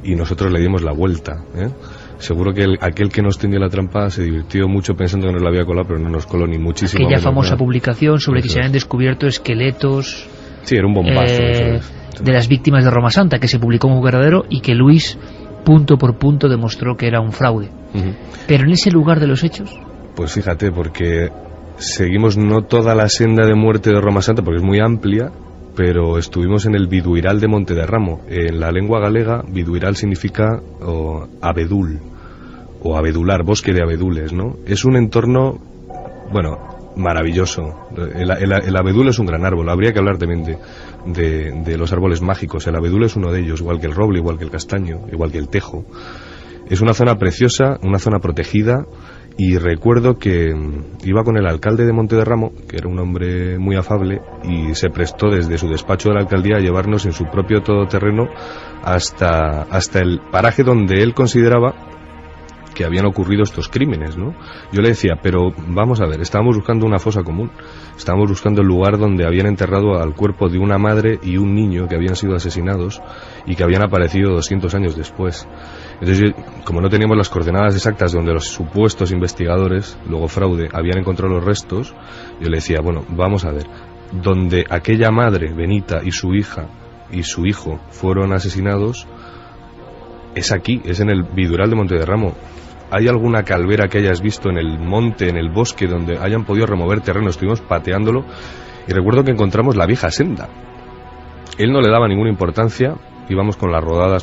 Speaker 3: y nosotros le dimos la vuelta, ¿eh? Seguro que aquel que nos tendió la trampa se divirtió mucho pensando que nos la había colado, pero no nos coló ni muchísimo.
Speaker 1: Aquella
Speaker 3: menos,
Speaker 1: famosa
Speaker 3: ¿no?
Speaker 1: publicación sobre que se habían descubierto esqueletos...
Speaker 3: Sí, era un bombazo.
Speaker 1: De las víctimas de Roma Santa, que se publicó como verdadero y que Luis, punto por punto, demostró que era un fraude. Pero en ese lugar de los hechos...
Speaker 3: Pues fíjate, porque seguimos no toda la senda de muerte de Roma Santa, porque es muy amplia, pero estuvimos en el Biduiral de Montederramo. En la lengua galega, Biduiral significa abedul, o abedular, bosque de abedules, ¿no? Es un entorno, bueno, maravilloso. El abedul es un gran árbol. Habría que hablar también de los árboles mágicos. El abedul es uno de ellos, igual que el roble, igual que el castaño, igual que el tejo. Es una zona preciosa, una zona protegida, y recuerdo que iba con el alcalde de Montederramo, que era un hombre muy afable, y se prestó desde su despacho de la alcaldía a llevarnos en su propio todoterreno hasta el paraje donde él consideraba que habían ocurrido estos crímenes, ¿no? Yo le decía, pero vamos a ver, estábamos buscando una fosa común, estábamos buscando el lugar donde habían enterrado al cuerpo de una madre y un niño que habían sido asesinados y que habían aparecido 200 años después. Entonces, como no teníamos las coordenadas exactas donde los supuestos investigadores, luego fraude, habían encontrado los restos, yo le decía, bueno, vamos a ver, donde aquella madre, Benita, y su hija y su hijo fueron asesinados, es aquí, es en el Biduiral de Montederramo. ¿Hay alguna calvera que hayas visto en el monte, en el bosque, donde hayan podido remover terreno? Estuvimos pateándolo y recuerdo que encontramos la vieja senda. Él no le daba ninguna importancia, íbamos con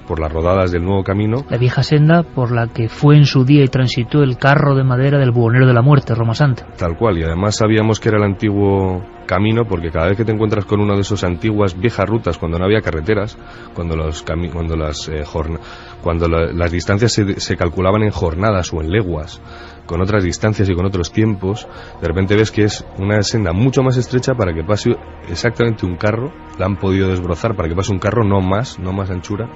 Speaker 3: por las rodadas del nuevo camino.
Speaker 1: La vieja senda por la que fue en su día y transitó el carro de madera del buhonero de la muerte, Roma Santa.
Speaker 3: Tal cual, y además sabíamos que era el antiguo camino, porque cada vez que te encuentras con una de esas antiguas viejas rutas, cuando no había carreteras, cuando las distancias se calculaban en jornadas o en leguas, con otras distancias y con otros tiempos, de repente ves que es una senda mucho más estrecha para que pase exactamente un carro. La han podido desbrozar para que pase un carro, no más anchura,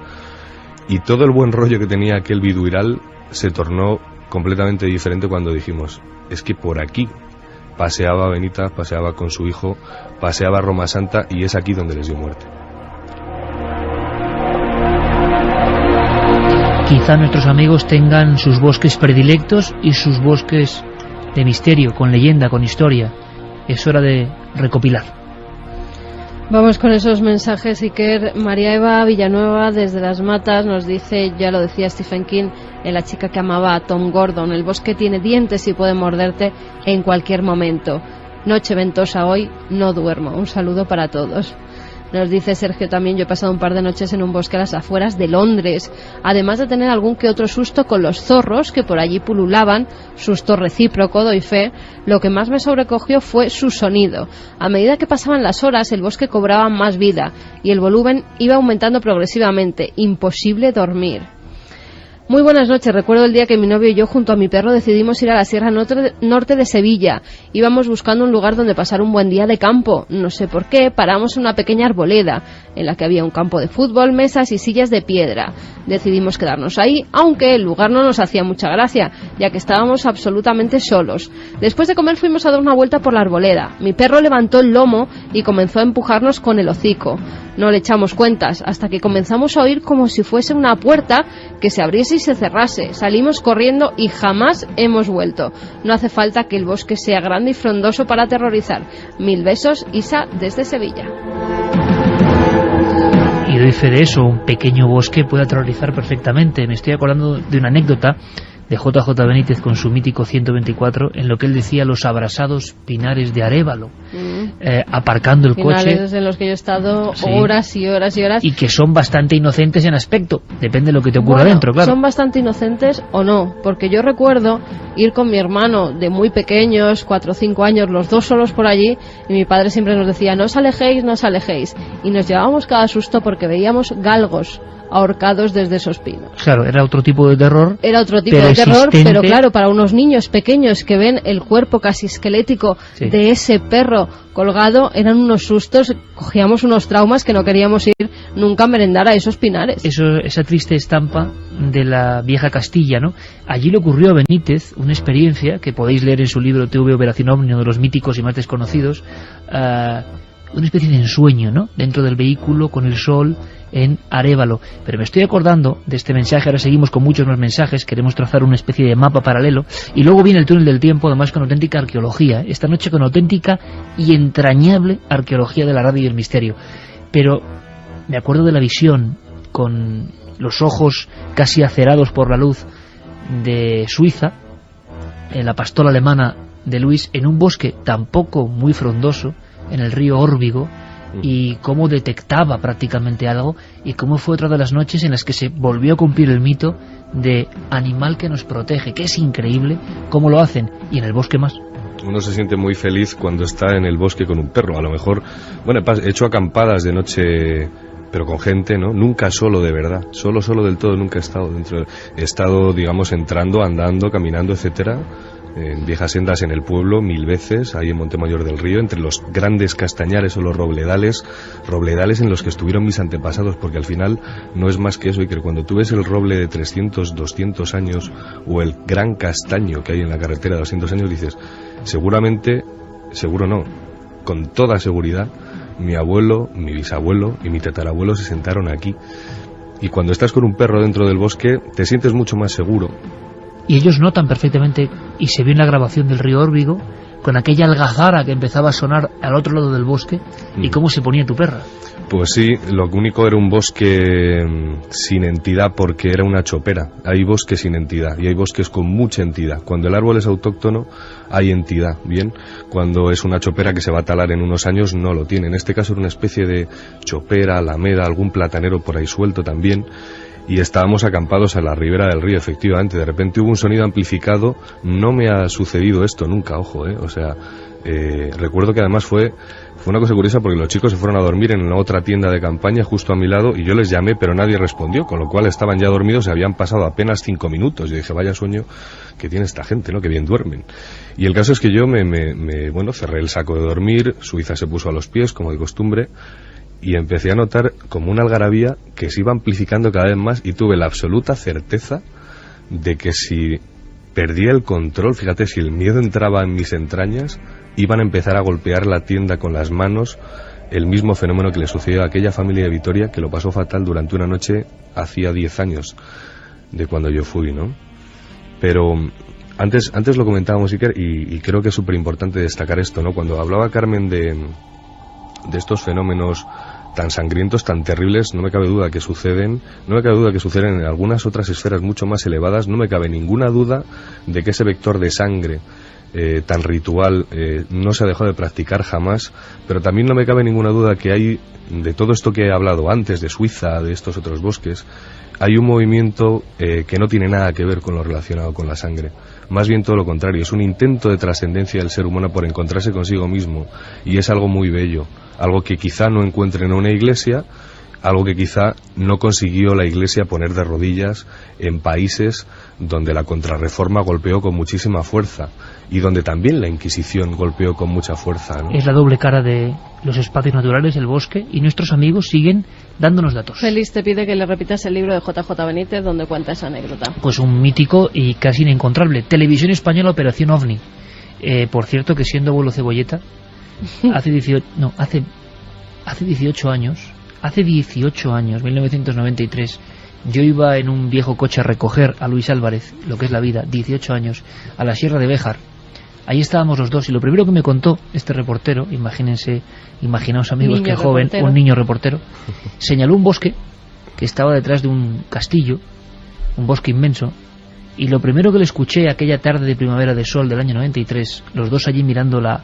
Speaker 3: y todo el buen rollo que tenía aquel Biduiral se tornó completamente diferente cuando dijimos, es que por aquí paseaba Benita, paseaba con su hijo, paseaba Roma Santa, y es aquí donde les dio muerte.
Speaker 1: Quizá nuestros amigos tengan sus bosques predilectos y sus bosques de misterio, con leyenda, con historia. Es hora de recopilar.
Speaker 2: Vamos con esos mensajes, Iker. María Eva Villanueva desde Las Matas nos dice, ya lo decía Stephen King, en La chica que amaba a Tom Gordon, el bosque tiene dientes y puede morderte en cualquier momento. Noche ventosa hoy, no duermo. Un saludo para todos. Nos dice Sergio también, yo he pasado un par de noches en un bosque a las afueras de Londres, además de tener algún que otro susto con los zorros que por allí pululaban, susto recíproco, doy fe. Lo que más me sobrecogió fue su sonido. A medida que pasaban las horas, el bosque cobraba más vida y el volumen iba aumentando progresivamente. Imposible dormir. Muy buenas noches. Recuerdo el día que mi novio y yo junto a mi perro decidimos ir a la Sierra Norte de Sevilla. Íbamos buscando un lugar donde pasar un buen día de campo. No sé por qué, paramos en una pequeña arboleda en la que había un campo de fútbol, mesas y sillas de piedra. Decidimos quedarnos ahí, aunque el lugar no nos hacía mucha gracia, ya que estábamos absolutamente solos. Después de comer fuimos a dar una vuelta por la arboleda. Mi perro levantó el lomo y comenzó a empujarnos con el hocico. No le echamos cuentas hasta que comenzamos a oír como si fuese una puerta que se abriese si se cerrase. Salimos corriendo y jamás hemos vuelto. No hace falta que el bosque sea grande y frondoso para aterrorizar. 1000 besos, Isa, desde Sevilla.
Speaker 1: Y doy fe de eso, un pequeño bosque puede aterrorizar perfectamente. Me estoy acordando de una anécdota de JJ Benítez con su mítico 124, en lo que él decía los abrasados pinares de Arévalo, aparcando el coche.
Speaker 2: Finales en los que yo he estado horas y horas y horas.
Speaker 1: Y que son bastante inocentes en aspecto, depende de lo que te ocurra dentro, claro.
Speaker 2: Son bastante inocentes o no, porque yo recuerdo ir con mi hermano de muy pequeños, 4 o 5 años, los dos solos por allí, y mi padre siempre nos decía, no os alejéis, no os alejéis. Y nos llevábamos cada susto porque veíamos galgos ahorcados desde esos pinos.
Speaker 1: Claro, era otro tipo de terror.
Speaker 2: Era otro tipo de terror, pero claro, para unos niños pequeños que ven el cuerpo casi esquelético de ese perro colgado, eran unos sustos, cogíamos unos traumas que no queríamos ir nunca a merendar a esos pinares.
Speaker 1: Esa triste estampa de la vieja Castilla, ¿no? Allí le ocurrió a Benítez una experiencia que podéis leer en su libro TV Operación OVNI, uno de los míticos y más desconocidos, una especie de ensueño, ¿no? Dentro del vehículo, con el sol, en Arévalo. Pero me estoy acordando de este mensaje, ahora seguimos con muchos más mensajes, queremos trazar una especie de mapa paralelo, y luego viene el túnel del tiempo, además con auténtica arqueología, esta noche con auténtica y entrañable arqueología de la radio y el misterio. Pero me acuerdo de la visión, con los ojos casi acerados por la luz, de Suiza, en la pastola alemana de Luis, en un bosque tampoco muy frondoso, en el río Órbigo, y cómo detectaba prácticamente algo, y cómo fue otra de las noches en las que se volvió a cumplir el mito de animal que nos protege, que es increíble cómo lo hacen, y en el bosque más.
Speaker 3: Uno se siente muy feliz cuando está en el bosque con un perro. A lo mejor, bueno, he hecho acampadas de noche, pero con gente, ¿no? Nunca solo, de verdad. Solo del todo nunca he estado dentro. He estado, digamos, entrando, andando, caminando, etcétera, en viejas sendas en el pueblo 1000 veces, ahí en Montemayor del Río, entre los grandes castañares o los robledales en los que estuvieron mis antepasados, porque al final no es más que eso, y que cuando tú ves el roble de 300, 200 años, o el gran castaño que hay en la carretera de 200 años, dices, seguramente, seguro no, con toda seguridad, mi abuelo, mi bisabuelo y mi tatarabuelo se sentaron aquí. Y cuando estás con un perro dentro del bosque, te sientes mucho más seguro.
Speaker 1: Y ellos notan perfectamente, y se vio en la grabación del río Órbigo, con aquella algazara que empezaba a sonar al otro lado del bosque, y cómo se ponía tu perra.
Speaker 3: Pues sí, lo único era un bosque sin entidad, porque era una chopera. Hay bosques sin entidad y hay bosques con mucha entidad. Cuando el árbol es autóctono hay entidad, ¿bien? Cuando es una chopera que se va a talar en unos años no lo tiene. En este caso era una especie de chopera, alameda, algún platanero por ahí suelto también. Y estábamos acampados a la ribera del río, efectivamente. De repente hubo un sonido amplificado. No me ha sucedido esto nunca, ojo, o sea, recuerdo que además fue una cosa curiosa, porque los chicos se fueron a dormir en otra tienda de campaña justo a mi lado, y yo les llamé pero nadie respondió, con lo cual estaban ya dormidos, se habían pasado apenas 5 minutos. Yo dije, vaya sueño que tiene esta gente, ¿no? Que bien duermen. Y el caso es que yo bueno, cerré el saco de dormir, Suiza se puso a los pies, como de costumbre, y empecé a notar como una algarabía que se iba amplificando cada vez más, y tuve la absoluta certeza de que si perdía el control, fíjate, si el miedo entraba en mis entrañas, iban a empezar a golpear la tienda con las manos, el mismo fenómeno que le sucedió a aquella familia de Vitoria, que lo pasó fatal durante una noche hacía 10 años de cuando yo fui, ¿no? Pero antes lo comentábamos, Iker, y creo que es súper importante destacar esto, ¿no? Cuando hablaba Carmen de estos fenómenos tan sangrientos, tan terribles, no me cabe duda que suceden en algunas otras esferas mucho más elevadas. No me cabe ninguna duda de que ese vector de sangre tan ritual no se ha dejado de practicar jamás, pero también no me cabe ninguna duda que hay, de todo esto que he hablado antes, de Suiza, de estos otros bosques, hay un movimiento que no tiene nada que ver con lo relacionado con la sangre. Más bien todo lo contrario, es un intento de trascendencia del ser humano por encontrarse consigo mismo, y es algo muy bello, algo que quizá no encuentre en una iglesia, algo que quizá no consiguió la iglesia poner de rodillas en países donde la contrarreforma golpeó con muchísima fuerza, y donde también la Inquisición golpeó con mucha fuerza, ¿no?
Speaker 1: Es la doble cara de los espacios naturales, el bosque, y nuestros amigos siguen dándonos datos.
Speaker 2: Félix te pide que le repitas el libro de JJ Benítez donde cuenta esa anécdota.
Speaker 1: Pues un mítico y casi inencontrable. Televisión Española, Operación OVNI. Por cierto, que siendo abuelo cebolleta, hace 18 años, 1993, Yo iba en un viejo coche a recoger a Luis Álvarez, lo que es la vida, 18 años, a la Sierra de Béjar. Ahí estábamos los dos y lo primero que me contó este reportero, imaginaos amigos, que joven, un niño reportero, señaló un bosque que estaba detrás de un castillo, un bosque inmenso, y lo primero que le escuché aquella tarde de primavera de sol del año 93, los dos allí mirando la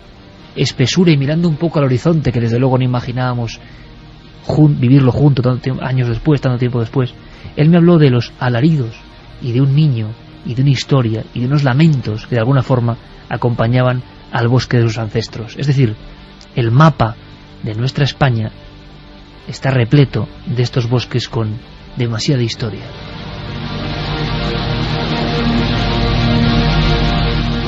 Speaker 1: espesura y mirando un poco al horizonte, que desde luego no imaginábamos vivirlo juntos años después, tanto tiempo después. Él me habló de los alaridos y de un niño y de una historia y de unos lamentos que de alguna forma acompañaban al bosque de sus ancestros. Es decir, el mapa de nuestra España está repleto de estos bosques con demasiada historia.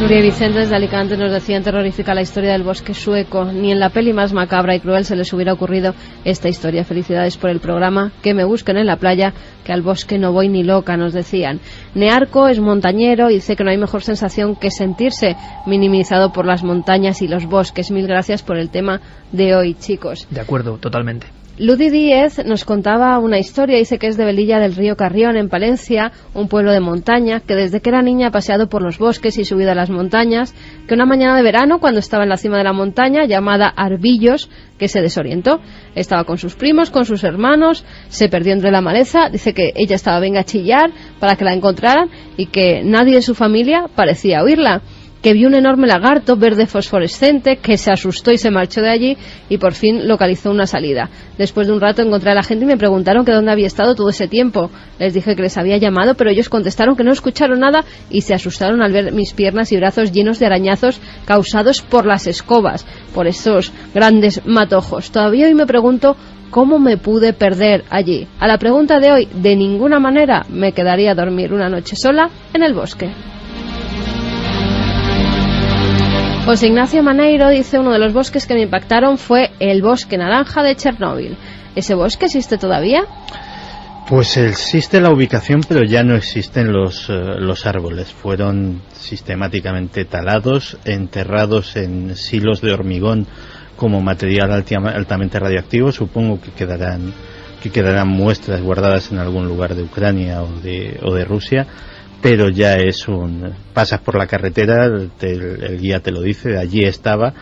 Speaker 2: Nuria Vicente desde Alicante nos decía: terrorífica la historia del bosque sueco. Ni en la peli más macabra y cruel se les hubiera ocurrido esta historia. Felicidades por el programa. Que me busquen en la playa, que al bosque no voy ni loca, nos decían. Nearco es montañero y dice que no hay mejor sensación que sentirse minimizado por las montañas y los bosques. Mil gracias por el tema de hoy, chicos.
Speaker 1: De acuerdo, totalmente.
Speaker 2: Ludi Díez nos contaba una historia, dice que es de Velilla del Río Carrión, en Palencia, un pueblo de montaña, que desde que era niña ha paseado por los bosques y subido a las montañas, que una mañana de verano, cuando estaba en la cima de la montaña, llamada Arbillos, que se desorientó. Estaba con sus primos, con sus hermanos, se perdió entre la maleza, dice que ella estaba venga a chillar para que la encontraran y que nadie de su familia parecía oírla. Que vio un enorme lagarto verde fosforescente, que se asustó y se marchó de allí y por fin localizó una salida. Después de un rato encontré a la gente y me preguntaron que dónde había estado todo ese tiempo. Les dije que les había llamado, pero ellos contestaron que no escucharon nada y se asustaron al ver mis piernas y brazos llenos de arañazos causados por las escobas, por esos grandes matojos. Todavía hoy me pregunto cómo me pude perder allí. A la pregunta de hoy, de ninguna manera me quedaría a dormir una noche sola en el bosque. José Ignacio Maneiro dice: uno de los bosques que me impactaron fue el bosque naranja de Chernóbil. ¿Ese bosque existe todavía?
Speaker 8: Pues existe la ubicación, pero ya no existen los árboles. Fueron sistemáticamente talados, enterrados en silos de hormigón como material altamente radioactivo. Supongo que quedarán muestras guardadas en algún lugar de Ucrania o de Rusia. Pero ya pasas por la carretera, el guía te lo dice, allí estaba,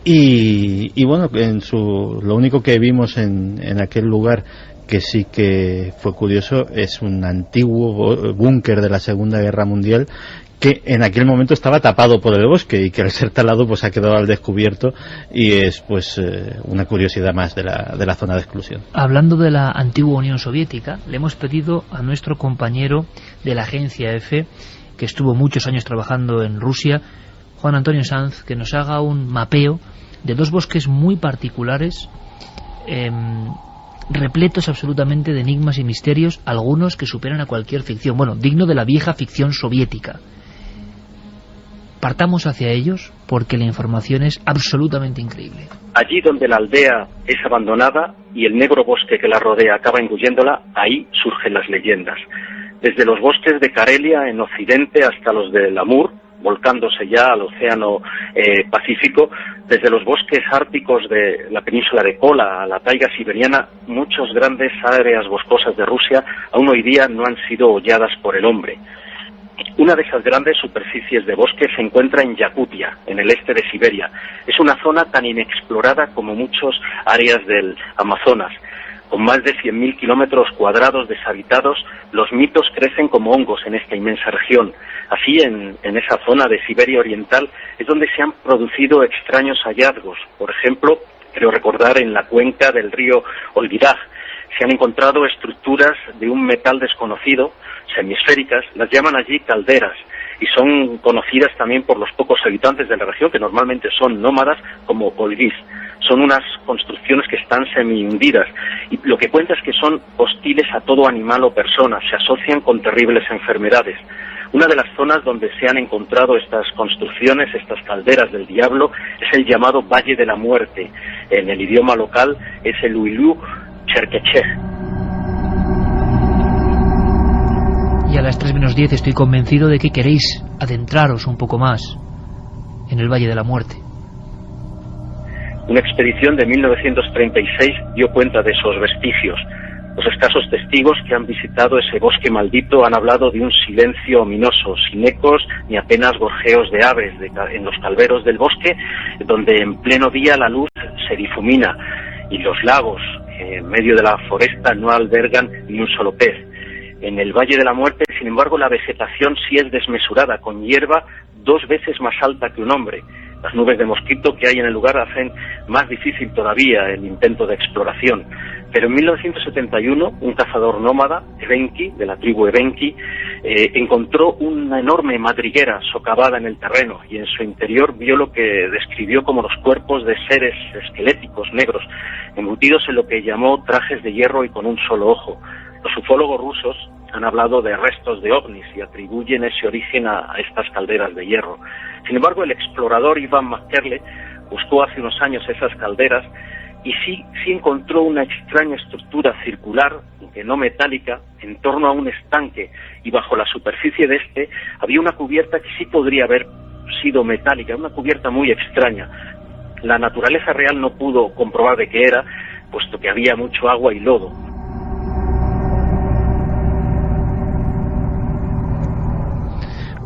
Speaker 8: y bueno, lo único que vimos en aquel lugar, que sí que fue curioso, es un antiguo búnker de la Segunda Guerra Mundial, que en aquel momento estaba tapado por el bosque y que al ser talado pues ha quedado al descubierto, y es pues una curiosidad más de la zona de exclusión.
Speaker 1: Hablando de la antigua Unión Soviética, le hemos pedido a nuestro compañero de la agencia EFE, que estuvo muchos años trabajando en Rusia, Juan Antonio Sanz, que nos haga un mapeo de dos bosques muy particulares, repletos absolutamente de enigmas y misterios, algunos que superan a cualquier ficción, bueno, digno de la vieja ficción soviética. Partamos hacia ellos porque la información es absolutamente increíble.
Speaker 10: Allí donde la aldea es abandonada y el negro bosque que la rodea acaba engulléndola, ahí surgen las leyendas. Desde los bosques de Karelia en occidente hasta los del Amur, volcándose ya al océano Pacífico, desde los bosques árticos de la península de Kola a la taiga siberiana, muchas grandes áreas boscosas de Rusia aún hoy día no han sido holladas por el hombre. Una de esas grandes superficies de bosque se encuentra en Yakutia, en el este de Siberia. Es una zona tan inexplorada como muchas áreas del Amazonas. Con más de 100.000 kilómetros cuadrados deshabitados, los mitos crecen como hongos en esta inmensa región. Así, en esa zona de Siberia Oriental es donde se han producido extraños hallazgos. Por ejemplo, creo recordar en la cuenca del río Olvidaj, se han encontrado estructuras de un metal desconocido, semiesféricas, las llaman allí calderas, y son conocidas también por los pocos habitantes de la región, que normalmente son nómadas, como olgís. Son unas construcciones que están semi-hundidas, y lo que cuenta es que son hostiles a todo animal o persona, se asocian con terribles enfermedades. Una de las zonas donde se han encontrado estas construcciones, estas calderas del diablo, es el llamado Valle de la Muerte. En el idioma local es el Uilú Cherkechej.
Speaker 1: Y a las 3:10 estoy convencido de que queréis adentraros un poco más en el Valle de la Muerte.
Speaker 10: Una expedición de 1936 dio cuenta de esos vestigios. Los escasos testigos que han visitado ese bosque maldito han hablado de un silencio ominoso, sin ecos ni apenas gorjeos de aves en los calveros del bosque, donde en pleno día la luz se difumina y los lagos en medio de la foresta no albergan ni un solo pez. En el Valle de la Muerte, sin embargo, la vegetación sí es desmesurada, con hierba 2 veces más alta que un hombre. Las nubes de mosquito que hay en el lugar hacen más difícil todavía el intento de exploración. Pero en 1971, un cazador nómada, Evenki, de la tribu Evenki, encontró una enorme madriguera socavada en el terreno y en su interior vio lo que describió como los cuerpos de seres esqueléticos negros, embutidos en lo que llamó trajes de hierro y con un solo ojo. Los ufólogos rusos han hablado de restos de ovnis y atribuyen ese origen a estas calderas de hierro. Sin embargo, el explorador Ivan McKerle buscó hace unos años esas calderas y sí encontró una extraña estructura circular, aunque no metálica, en torno a un estanque, y bajo la superficie de este había una cubierta que sí podría haber sido metálica, una cubierta muy extraña. La naturaleza real no pudo comprobar de qué era, puesto que había mucho agua y lodo.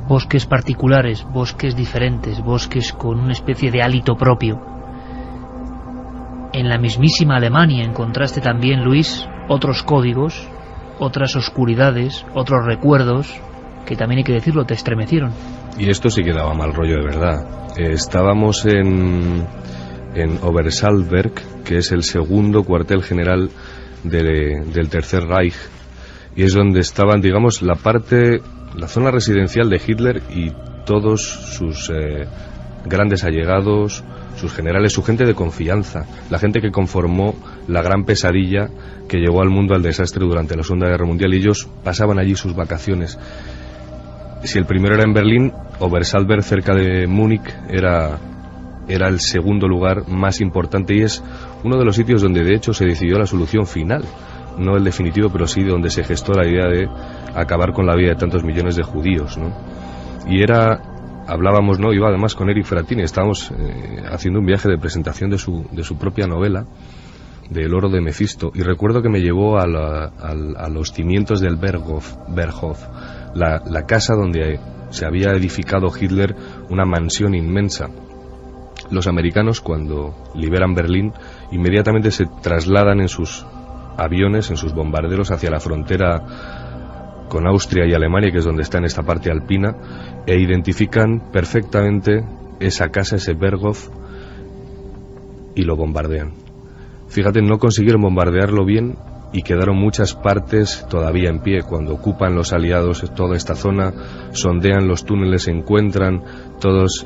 Speaker 1: Bosques particulares, bosques diferentes, bosques con una especie de hálito propio. En la mismísima Alemania encontraste también, Luis, otros códigos, otras oscuridades, otros recuerdos, que también hay que decirlo, te estremecieron.
Speaker 3: Y esto sí que daba mal rollo de verdad. Estábamos en Obersalzberg, que es el segundo cuartel general del Tercer Reich, y es donde estaban, digamos, la zona residencial de Hitler y todos sus grandes allegados, sus generales, su gente de confianza, la gente que conformó la gran pesadilla que llevó al mundo al desastre durante la Segunda Guerra Mundial, y ellos pasaban allí sus vacaciones. Si el primero era en Berlín, Obersalzberg, cerca de Múnich, era el segundo lugar más importante, y es uno de los sitios donde de hecho se decidió la solución final, no el definitivo, pero sí donde se gestó la idea de acabar con la vida de tantos millones de judíos, ¿no? Y hablábamos, ¿no? Iba además con Eric Frattini, estábamos haciendo un viaje de presentación de su propia novela, de El oro de Mefisto, y recuerdo que me llevó a los cimientos del Berghof, la casa donde se había edificado Hitler, una mansión inmensa. Los americanos, cuando liberan Berlín, inmediatamente se trasladan en sus aviones, en sus bombarderos, hacia la frontera con Austria y Alemania, que es donde está en esta parte alpina, e identifican perfectamente esa casa, ese Berghof, y lo bombardean. Fíjate, no consiguieron bombardearlo bien y quedaron muchas partes todavía en pie. Cuando ocupan los aliados toda esta zona, sondean los túneles, encuentran todos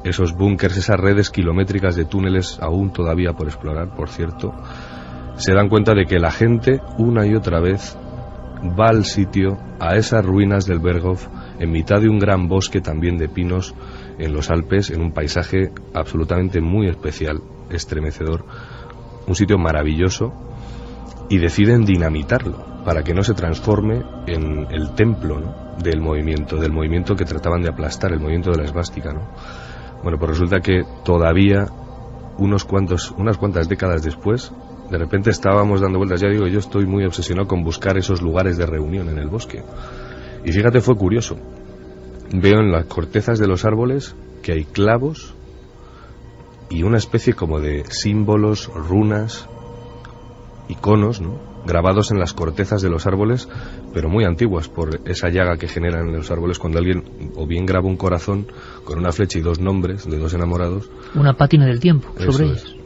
Speaker 3: esos búnkers, esas redes kilométricas de túneles aún todavía por explorar, por cierto. Se dan cuenta de que la gente una y otra vez va al sitio, a esas ruinas del Berghof, en mitad de un gran bosque también de pinos en los Alpes, en un paisaje absolutamente muy especial, estremecedor, un sitio maravilloso, y deciden dinamitarlo para que no se transforme en el templo, ¿no?, del movimiento que trataban de aplastar, el movimiento de la esvástica, ¿no? Bueno, pues resulta que todavía unas cuantas décadas después, de repente estábamos dando vueltas. Ya digo, yo estoy muy obsesionado con buscar esos lugares de reunión en el bosque. Y fíjate, fue curioso. Veo en las cortezas de los árboles que hay clavos y una especie como de símbolos, runas, iconos, ¿no?, grabados en las cortezas de los árboles, pero muy antiguas, por esa llaga que generan en los árboles cuando alguien o bien graba un corazón con una flecha y 2 nombres de 2 enamorados.
Speaker 1: Una pátina del tiempo sobre ellos.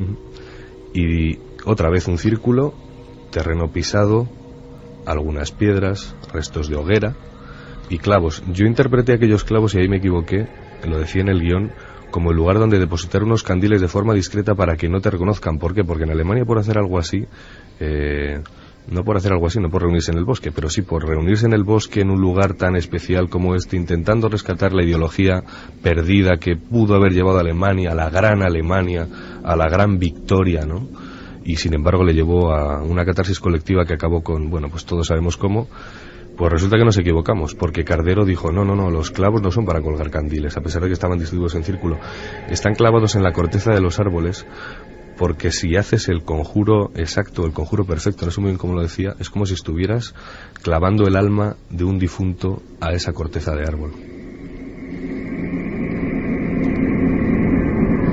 Speaker 3: Y otra vez un círculo, terreno pisado, algunas piedras, restos de hoguera y clavos. Yo interpreté aquellos clavos, y ahí me equivoqué, lo decía en el guión, como el lugar donde depositar unos candiles de forma discreta para que no te reconozcan. ¿Por qué? Porque en Alemania, por hacer algo así, no por reunirse en el bosque, pero sí por reunirse en el bosque en un lugar tan especial como este, intentando rescatar la ideología perdida que pudo haber llevado a Alemania, a la gran Alemania, a la gran victoria, ¿no? Y sin embargo le llevó a una catarsis colectiva que acabó con, bueno, pues todos sabemos cómo. Pues resulta que nos equivocamos, porque Cardero dijo, no, los clavos no son para colgar candiles, a pesar de que estaban distribuidos en círculo. Están clavados en la corteza de los árboles porque si haces el conjuro exacto, el conjuro perfecto, no sé muy bien cómo lo decía, es como si estuvieras clavando el alma de un difunto a esa corteza de árbol.